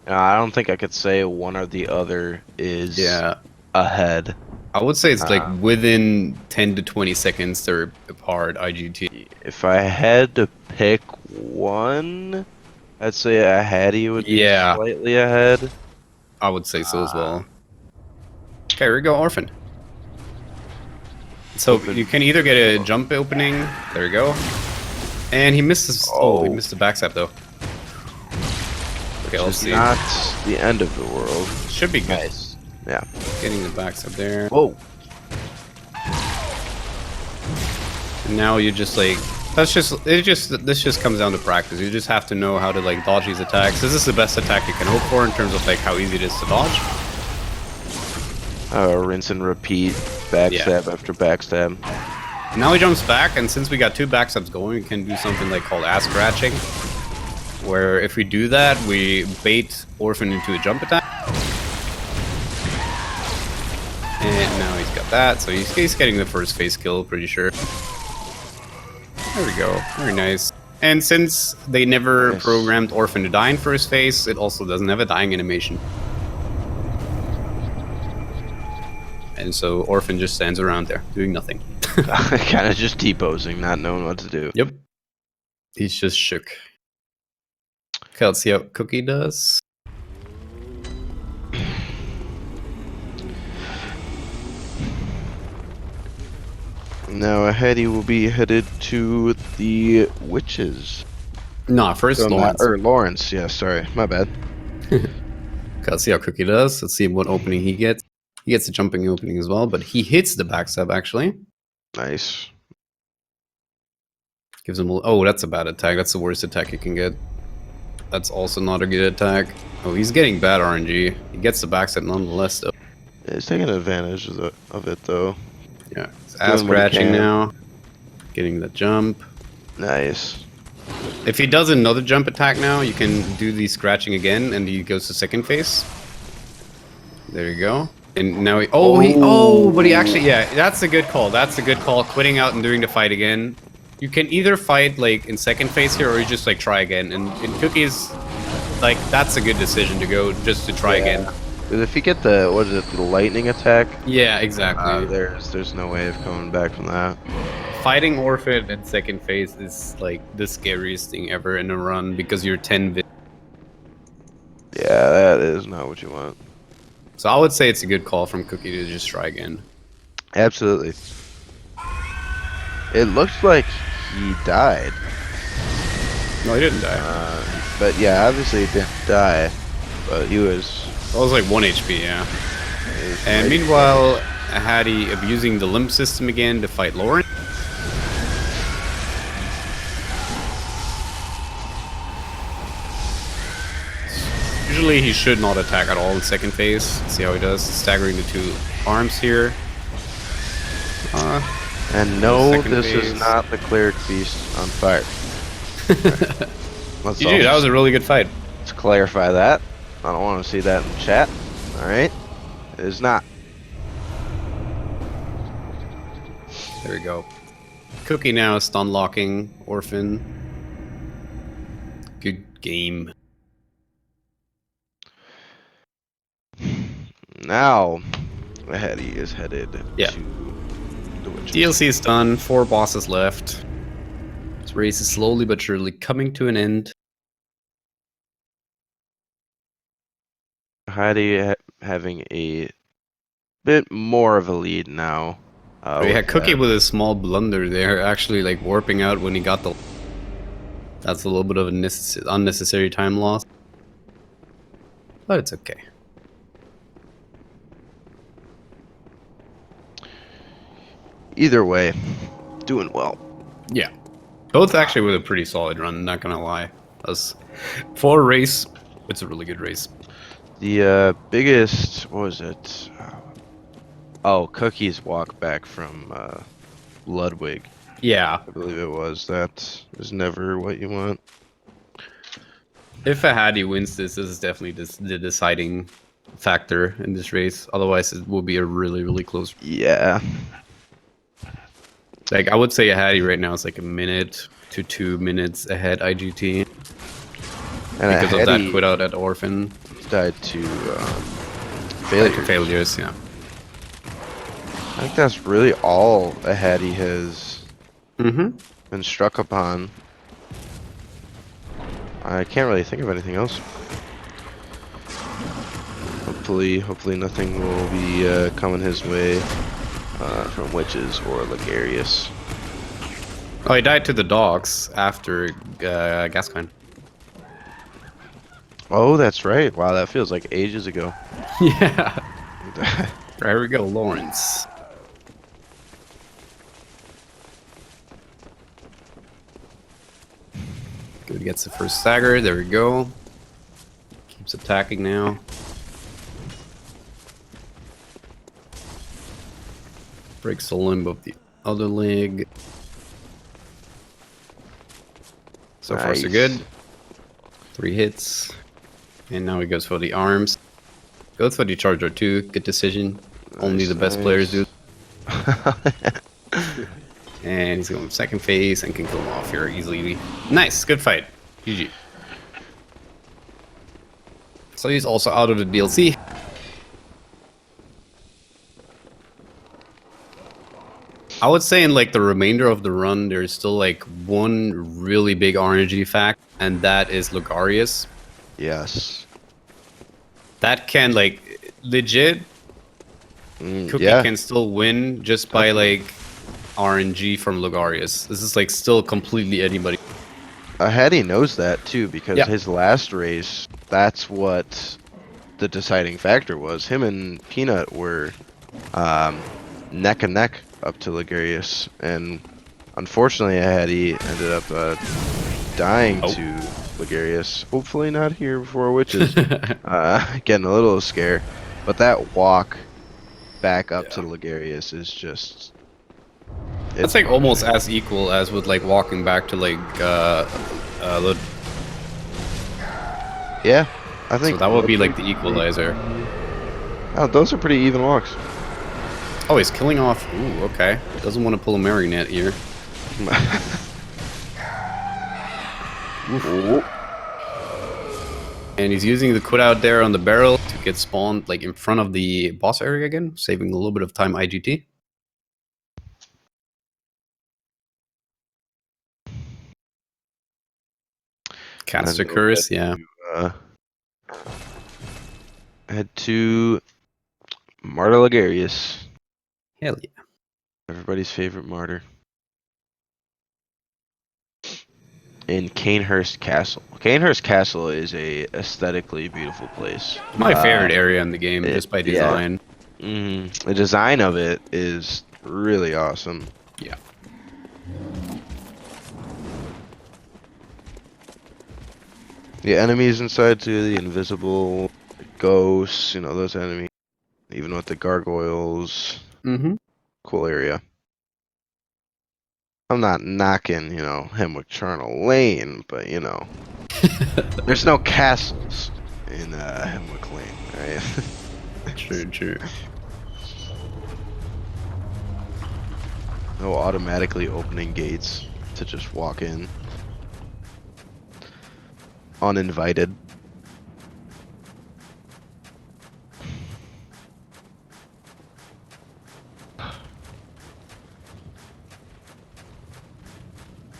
I don't think I could say one or the other is ahead. I would say it's like within 10 to 20 seconds they're apart, IGT. If I had to pick one, I'd say Ahady would be slightly ahead. I would say so as well. Okay, here we go, Orphan. So you can either get a jump opening, there we go. And he missed his, he missed the backstab though. Okay, let's see. Not the end of the world. Should be good. Nice. Yeah. Getting the backstab there. Whoa. And now you just like, this just comes down to practice. You just have to know how to like dodge these attacks. This is the best attack you can hope for in terms of like how easy it is to dodge. Rinse and repeat, backstab after backstab. Now he jumps back, and since we got two backstabs going, we can do something like called ass scratching, where if we do that, we bait Orphan into a jump attack. And now he's got that, so he's getting the first phase kill, pretty sure. There we go, very nice. And since they never programmed Orphan to die in first phase, it also doesn't have a dying animation. And so Orphan just stands around there, doing nothing. Kind of just T-posing, not knowing what to do. Yep. He's just shook. Okay, let's see how Cookie does. Now Ahady will be headed to the witches. Nah, first Lawrence. Or Lawrence, yeah, sorry, my bad. Let's see how Cookie does. Let's see what opening he gets. He gets a jumping opening as well, but he hits the backstab actually. Nice. Gives him oh, that's a bad attack. That's the worst attack you can get. That's also not a good attack. Oh, he's getting bad RNG. He gets the backstab nonetheless though. Yeah, he's taking advantage of it though. Yeah, he's ass scratching now. Getting the jump. Nice. If he does another jump attack now, you can do the scratching again, and he goes to second phase. There you go. And now but he actually, yeah, that's a good call. That's a good call. Quitting out and doing the fight again. You can either fight like in second phase here, or you just like try again. And in Cookie's, like that's a good decision to go just to try again. Because if you get the the lightning attack? Yeah, exactly. There's no way of coming back from that. Fighting Orphan in second phase is like the scariest thing ever in a run because you're 10 vid. Yeah, that is not what you want. So I would say it's a good call from Cookie to just try again. Absolutely. It looks like he died. No, he didn't die. But yeah, obviously he didn't die. But he was... That was like 1 HP, yeah. And meanwhile, Ahady abusing the limb system again to fight Lauren. Usually he should not attack at all in second phase. See how he does. Staggering the 2 arms here. And no, this phase. is not the cleric beast on fire. GG, that was a really good fight. Let's clarify that. I don't want to see that in chat. Alright? It is not. There we go. Cookie now stun locking Orphan. Good game. Now, Ahady is headed to the witches. DLC is done. 4 bosses left. This race is slowly but surely coming to an end. Ahady having a bit more of a lead now. We had Cookie with a small blunder there, actually like warping out when he got the... That's a little bit of an unnecessary time loss. But it's okay. Either way, doing well. Yeah. Both actually with a pretty solid run, not gonna lie. For a race, it's a really good race. The biggest, what was it? Oh, Cookie's walk back from Ludwig. Yeah. I believe it was. That is never what you want. If Ahady wins this is definitely the deciding factor in this race. Otherwise, it will be a really, really close. Yeah. Like, I would say Ahady right now is like 1 minute to 2 minutes ahead IGT. And because of that quit out at Orphan. Died to failures. Failures, yeah. I think that's really all Ahady has been struck upon. I can't really think of anything else. Hopefully nothing will be coming his way from witches or Ligarius. Oh, he died to the dogs after Gascoigne. Oh, that's right. Wow, that feels like ages ago. Yeah. There we go, Lawrence. Good, gets the first stagger. There we go. Keeps attacking now. Breaks the limb of the other leg. So far, so good. 3 hits. And now he goes for the arms. Goes for the charger too. Good decision. Only the best players do. And he's going second phase and can kill him off here easily. Nice, good fight. GG. So he's also out of the DLC. I would say in like the remainder of the run, there's still like one really big RNG fact, and that is Ligarius. Yes. That can like legit Cookie can still win just by like RNG from Logarius. This is like still completely anybody. Ahady knows that too, because Yeah. his last race, that's what the deciding factor was. Him and Peanut were neck and neck up to Logarius, and unfortunately Ahady ended up dying to Logarius. Hopefully not here before Witches. Getting a little scared, but that walk back up to Logarius is just... It's like almost as equal as with like walking back to like yeah, I think so that would be like the equalizer. Oh, those are pretty even walks. Oh, he's killing off. Ooh, okay. Doesn't want to pull a marionette here. And he's using the quit out there on the barrel to get spawned like in front of the boss area again, saving a little bit of time IGT. Caster curse, yeah. Head to Martyr Logarius. Hell yeah. Everybody's favorite martyr. In Canehurst Castle. Canehurst Castle is a aesthetically beautiful place. My favorite area in the game, just by design. Yeah. The design of it is really awesome. Yeah. The enemies inside too, the invisible ghosts, you know, those enemies. Even with the gargoyles. Cool area. I'm not knocking, you know, Hemwick Charnel Lane, but you know, there's no castles in Hemwick Lane, right? True. No automatically opening gates to just walk in. Uninvited.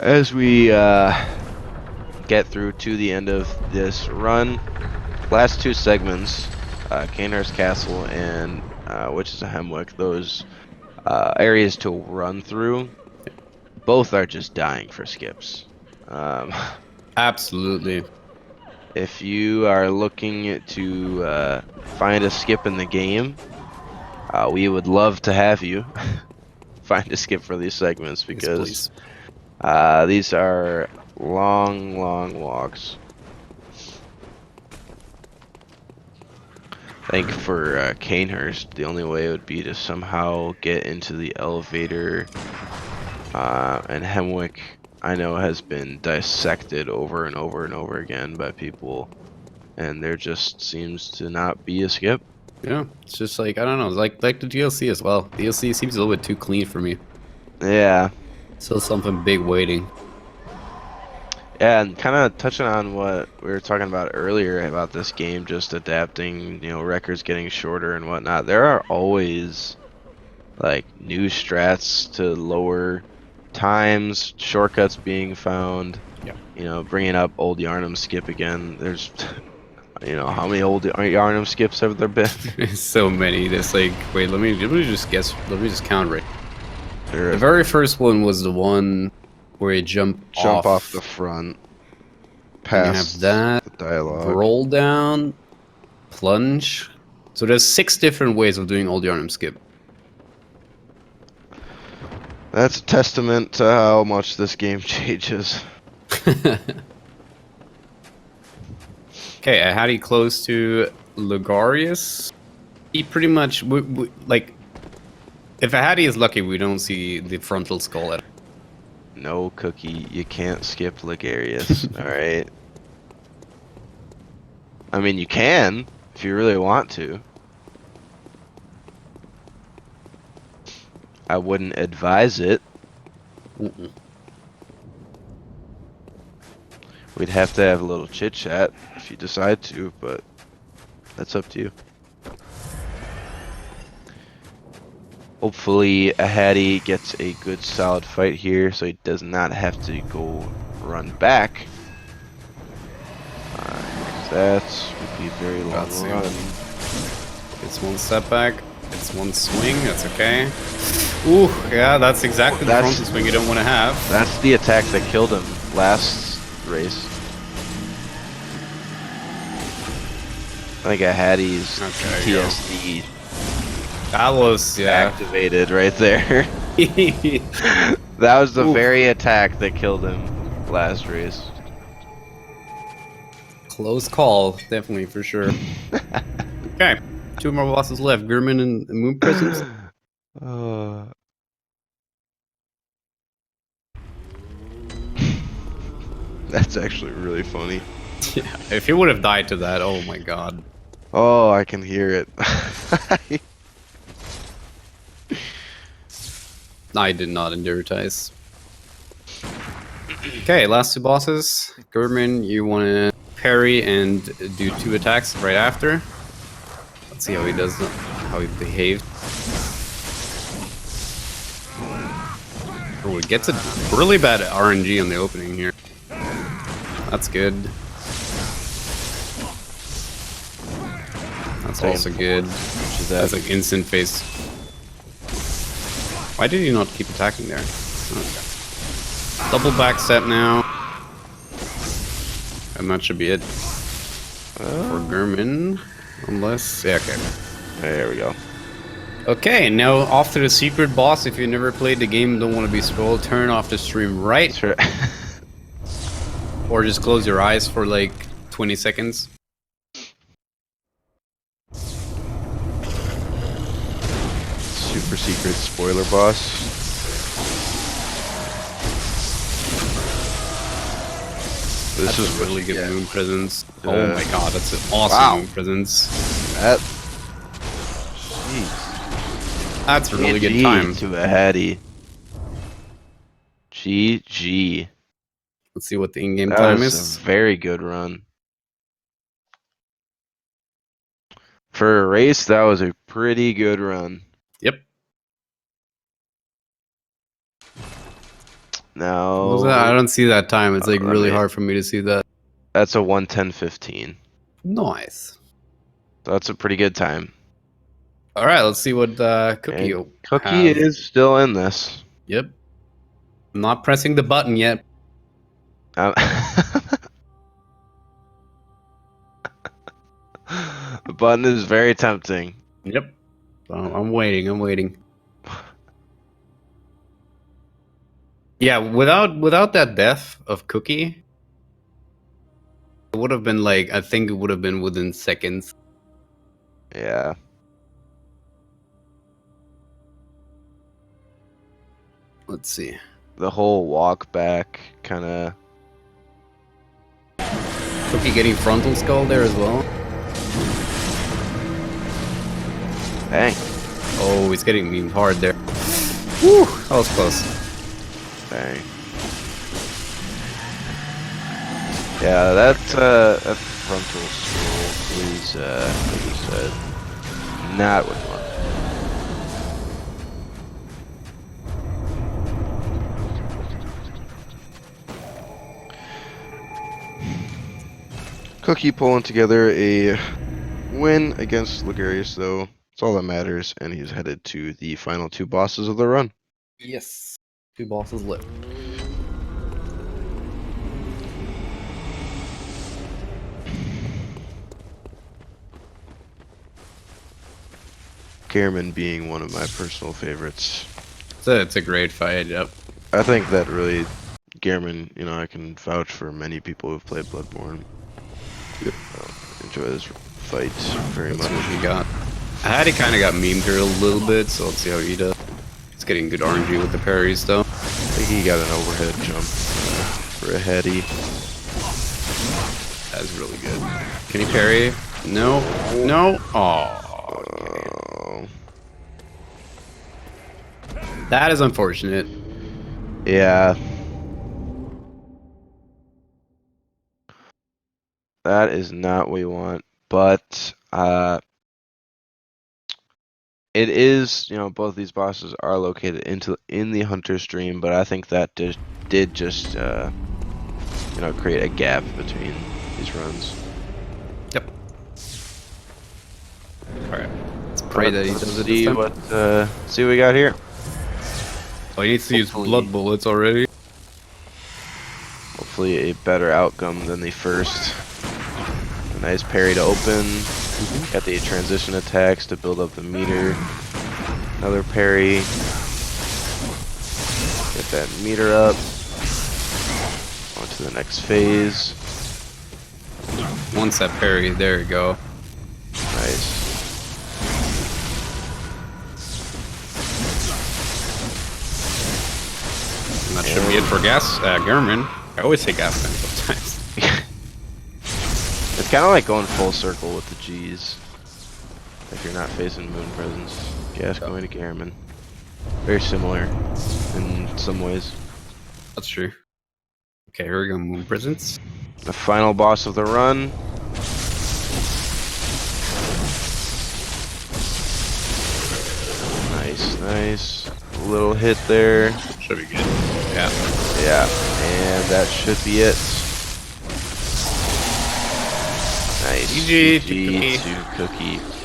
As we get through to the end of this run, last two segments, Canehurst Castle and which is a Hemwick, those areas to run through, both are just dying for skips. Absolutely. If you are looking to find a skip in the game, we would love to have you find a skip for these segments, because these are long walks. I think for Canehurst, the only way would be to somehow get into the elevator. And Hemwick, I know, has been dissected over and over again by people, and there just seems to not be a skip. Yeah, it's just like, I don't know, like the DLC as well. DLC seems a little bit too clean for me. Yeah. Still something big waiting. Yeah, and kind of touching on what we were talking about earlier about this game just adapting, you know, records getting shorter and whatnot. There are always like new strats to lower times, shortcuts being found. Yeah. You know, bringing up old Yarnum skip again. There's, you know, how many old Yarnum skips have there been? So many. There's like, wait, let me just guess. Let me just count right. The very first one was the one where you jump off the front. Past you have that, the dialogue. roll down, plunge. So there's 6 different ways of doing old Yarnum skip. That's a testament to how much this game changes. Okay, Ahady close to Logarius. He pretty much, like, if Ahady is lucky, we don't see the frontal skull. No, Cookie, you can't skip Logarius, alright? I mean, you can, if you really want to. I wouldn't advise it. We'd have to have a little chit chat if you decide to, but that's up to you. Hopefully Ahady gets a good solid fight here so he does not have to go run back. That would be a very long run. It's one setback, it's one swing, that's okay. Ooh, yeah, that's exactly the frontal swing you don't want to have. That's the attack that killed him last race. I think Ahady's PTSD that was activated right there. That was the very attack that killed him last race. Close call, definitely, for sure. Okay, 2 more bosses left. Gurman and Moon Prisons. That's actually really funny. Yeah, if he would have died to that, oh my god. Oh, I can hear it. I did not enduritize. Okay, last 2 bosses. Gurman, you want to parry and do 2 attacks right after. Let's see how he does, how he behaves. Oh, it gets a really bad RNG on the opening here. That's good. That's also good. That's like instant face. Why did he not keep attacking there? Okay. Double back step now. And that should be it. For Gurman. Unless... yeah, okay. There we go. Okay, now off to the secret boss. If you never played the game, don't want to be spoiled, turn off the stream right. Or just close your eyes for like 20 seconds. Super secret spoiler boss. This is really good moon presence. Oh my god, that's an awesome moon presence. That's a really good time. To Ahady. GG. Let's see what the in-game time is. That was a very good run. For a race, that was a pretty good run. Yep. Now... what was that? I don't see that time. It's like really hard for me to see that. That's a 1:10:15. Nice. That's a pretty good time. All right, let's see what Cookie. Cookie is still in this. Yep. I'm not pressing the button yet. The button is very tempting. Yep. I'm waiting. I'm waiting. Yeah, without that death of Cookie, it would have been like, I think it would have been within seconds. Yeah. Let's see. The whole walk back kind of... Cookie getting frontal skull there as well. Dang. Oh, he's getting memed hard there. Woo! That was close. Dang. Yeah, that frontal skull is, like you said, not what you want. Cookie pulling together a win against Ligarius, though. It's all that matters, and he's headed to the final 2 bosses of the run. Yes. 2 bosses left. Gehrman being one of my personal favorites. So it's a great fight, yep. I think that really, Gehrman, you know, I can vouch for many people who've played Bloodborne. Yep. Enjoy this fight very much. What he got. Ahady kind of got memed here a little bit, so let's see how he does. He's getting good RNG with the parries, though. I think he got an overhead jump for Ahady. That's really good. Can he parry? No. No. Oh. That is unfortunate. Yeah. That is not what we want, but it is, you know, both these bosses are located in the Hunter's Dream, but I think that did just, you know, create a gap between these runs. Yep. All right. Let's pray that he does it. See what we got here. Oh, he needs to use Hopefully- blood bullets already. Hopefully a better outcome than the first. A nice parry to open. Got the transition attacks to build up the meter. Another parry. Get that meter up. On to the next phase. Once that parry, there you go. Nice. And that should be it for Garmin. I always say gas gun sometimes. It's kind of like going full circle with the G's. If you're not facing moon presence. Gas going to Garmin. Very similar in some ways. That's true. Okay, here we go, moon presence. The final boss of the run. Nice, nice. A little hit there. Should be good. Yeah. Yeah, and that should be it. Nice. GG to GG Cookie. to Cookie.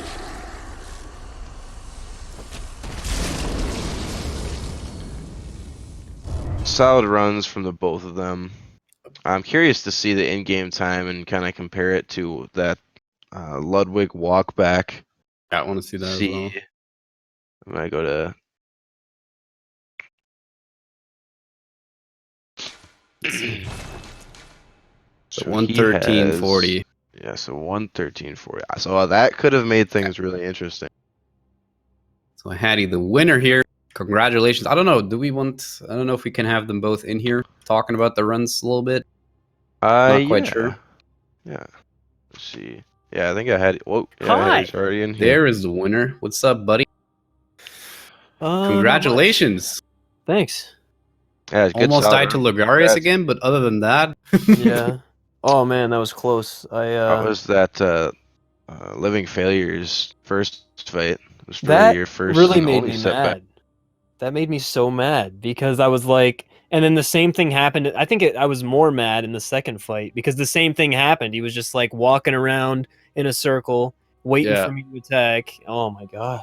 Solid runs from the both of them. I'm curious to see the in-game time and kind of compare it to that Ludwig walk back. Yeah, I want to see that as well. I'm gonna go to. So he 113.40. Yeah, so 113.40. So that could have made things really interesting. So Ahady, the winner here. Congratulations. I don't know. I don't know if we can have them both in here talking about the runs a little bit. Not quite sure. Yeah. Let's see. Yeah, I think I had. Whoa. Yeah, Hi. he's already in here. There is the winner. What's up, buddy? Congratulations. Thanks. Yeah, it's good Almost solid died to run. Logarius Congrats. again, but other than that. Yeah. Oh man, that was close. How was that Living Failures first fight? It was really That your first really and made only me setback. mad. That made me so mad because I was like, and then the same thing happened. I think I was more mad in the second fight because the same thing happened. He was just like walking around in a circle, waiting Yeah. for me to attack. Oh my god.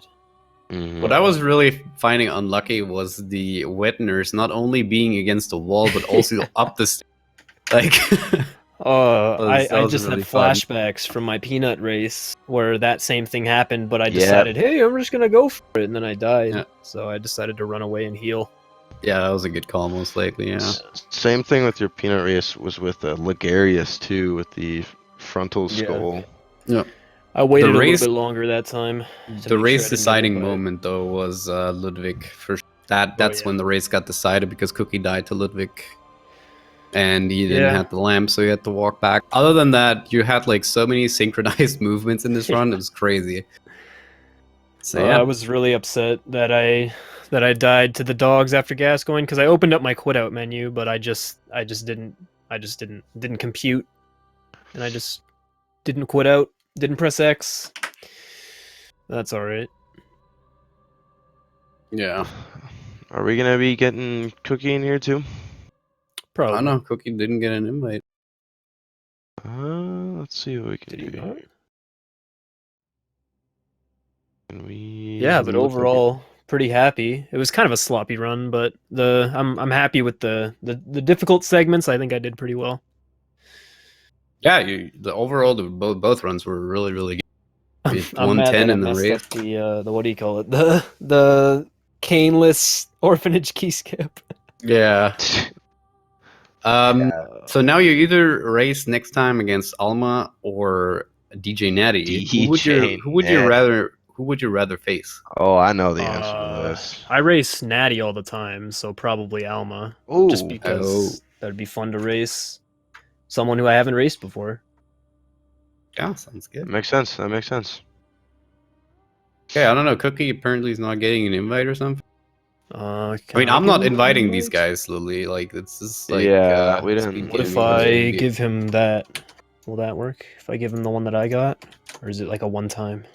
Mhm. What I was really finding unlucky was the wet nurse not only being against the wall, but also up the stairs. Like, I that was just really had fun. flashbacks from my peanut race where that same thing happened, but I Yep. decided, hey, I'm just gonna go for it, and then I died. Yeah. So I decided to run away and heal. yeah, that was a good call, most likely. Yeah. Same thing with your peanut race was with Ligarius too, with the frontal Yeah. skull. I waited a race- little bit longer that time. to The make race sure I didn't get deciding hit by it. moment though was Ludwig. For that's yeah. when the race got decided because Cookie died to Ludwig, and he didn't Yeah. have the lamp, so he had to walk back. Other than that, you had like so many synchronized movements in this run. It was crazy. So yeah, I was really upset that I died to the dogs after gas going because I opened up my quit out menu, but I just didn't compute, and I just didn't quit out, didn't press X. That's all right. yeah. Are we gonna be getting Cookie in here too? I Probably. don't know. Cookie didn't get an invite. Let's see what we can Did he do. not? Can we? Yeah, Doesn't but look like it. overall, pretty happy. It was kind of a sloppy run, but I'm happy with the difficult segments. I think I did pretty well. Yeah, both runs were really really good. I'm It's mad 110 that I in the messed race. up the what do you call it? The caneless orphanage key skip. Yeah. So now you either race next time against Alma or DJ Natty. Who would you rather face? Oh, I know the answer to this. I race Natty all the time, so probably Alma. Oh, Just because that'd be fun to race someone who I haven't raced before. Yeah, sounds that good. makes sense. That makes sense. Okay, I don't know. Cookie apparently is not getting an invite or something. I I mean, I'm give not him an inviting these invite? guys, Lily. Like, it's just like Yeah, we didn't- What if SpeedGaming I doesn't do- give him that? Will that work? If I give him the one that I got? Or is it like a one-time?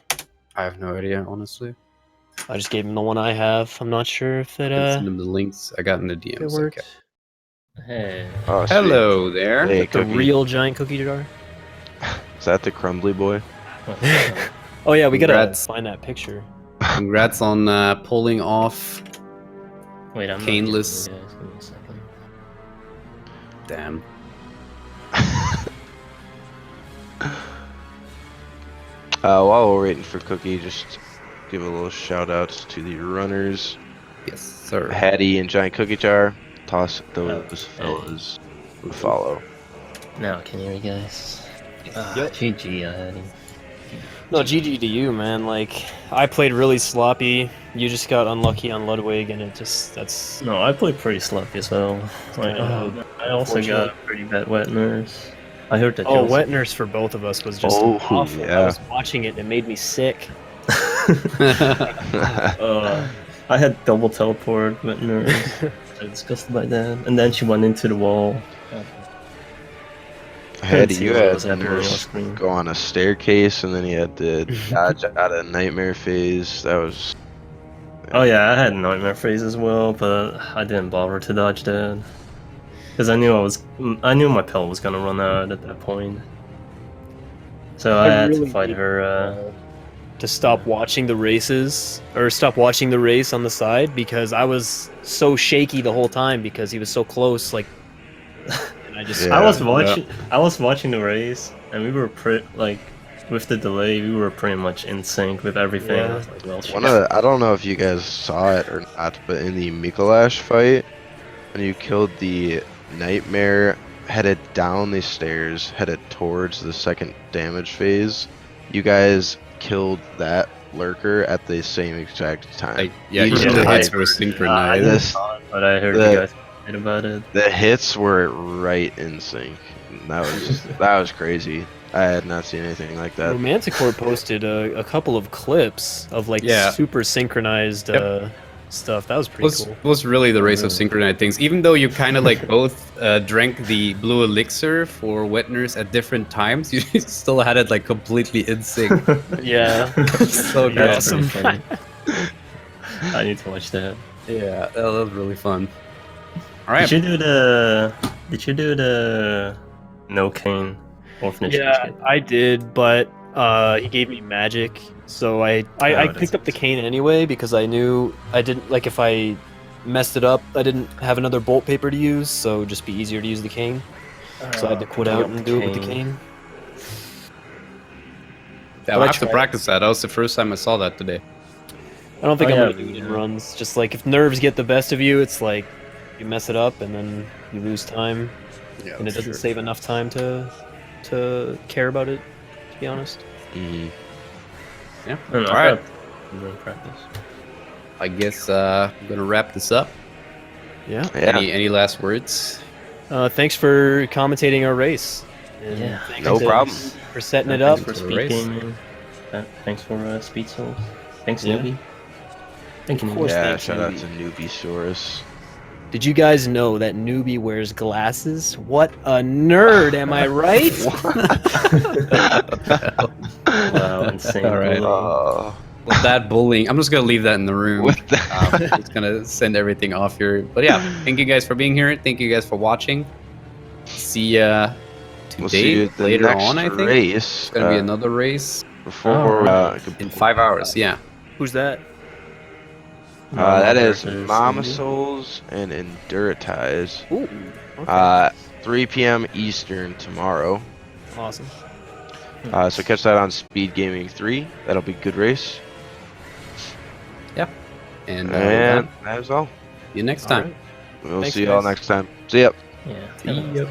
I have no idea, honestly. I just gave him the one I have. I'm not sure if I it can send him the links I got in the if it DMs. worked. Okay. Hey. Oh, sweet. Hello there. Hey, The Cookie. real giant cookie jar. Is that the crumbly boy? Oh yeah, we gotta Congrats. find that picture. Congrats on pulling off Wait, I'm caneless. not guys. Give me a second. Damn. While we're waiting for Cookie, just give a little shout out to the runners, Yes, sir. Ahady and GiantCookieJar. Toss those Okay. fellas a follow. Now, can you hear me, guys? Yep. GG, Ahady. No, GG to you, man. Like, I played really sloppy. You just got unlucky on Ludwig, and that's No, I played pretty sloppy as well. Like, kinda I also got pretty bad wet nurse. I heard that. Oh, wet nurse for both of us was just awful. yeah. I was watching it and it made me sick. I had double teleport wet nurse. I was disgusted by that. And then she went into the wall. Ahady, see you what had was happening on your nurse screen. go on a staircase, and then you had to dodge out of nightmare phase. That was. Oh yeah, I had nightmare phase as well, but I didn't bother to dodge that because I knew my pill was gonna run out at that point. So I had to fight her. To stop watching the races, or stop watching the race on the side, because I was so shaky the whole time because he was so close. Like, and I just Yeah. I was watching the race, and we were with the delay, we were pretty much in sync with everything. Yeah. I was like, well, I don't know if you guys saw it or not, but in the Mikolash fight, when you killed the nightmare, headed down the stairs, headed towards the second damage phase, you guys killed that lurker at the same exact time. Yeah, Each the time. hits were I synchronized. didn't saw it, but I heard you guys complain about it. The hits were right in sync. That was crazy. I had not seen anything like that. Romanticore posted a couple of clips of like super synchronized stuff. That was pretty cool. Was really the race of synchronized things. Even though you kind of like both drank the blue elixir for wet nurse at different times, you still had it like completely in sync. Yeah, So That's awesome. pretty funny. I need to watch that. Yeah, that was really fun. All right. Did you do the no cane orphanage? Yeah, I did, but he gave me magic, so I picked up the cane anyway because I knew I didn't like if I messed it up, I didn't have another bolt paper to use, so it'd just be easier to use the cane. So I had to quit out and do it with the cane. Yeah, I'll have to practice that. That was the first time I saw that today. I don't think I'm gonna do it in runs. Just like if nerves get the best of you, it's like you mess it up and then you lose time, and it doesn't save enough time to care about it. To be honest. Yeah. All right. Practice. I guess I'm gonna wrap this up. Yeah. Any last words? Thanks for commentating our race. And thanks no problem. For setting it up. Thanks for SpeedGaming. Thanks for Speed Souls. Thanks, Newbie. Thank you. Yeah, shout out to Newbie-saurus. Did you guys know that Newbie wears glasses? What a nerd, am I right? Wow, insane. All right. With that bullying, I'm just gonna leave that in the room. I'm just gonna send everything off here. But yeah, thank you guys for being here. Thank you guys for watching. See ya today, We'll see you at the later next on. I think race. it's gonna be another race Before in 5 hours. Yeah. Who's that? that is Mama Souls and Enduritize. Ooh. Okay. 3 p.m. Eastern tomorrow. Awesome. So catch that on Speed Gaming 3. That'll be a good race. Yeah. And that is all. see you next time. We'll Thanks, see you all guys. next time. See ya. Yeah. See ya.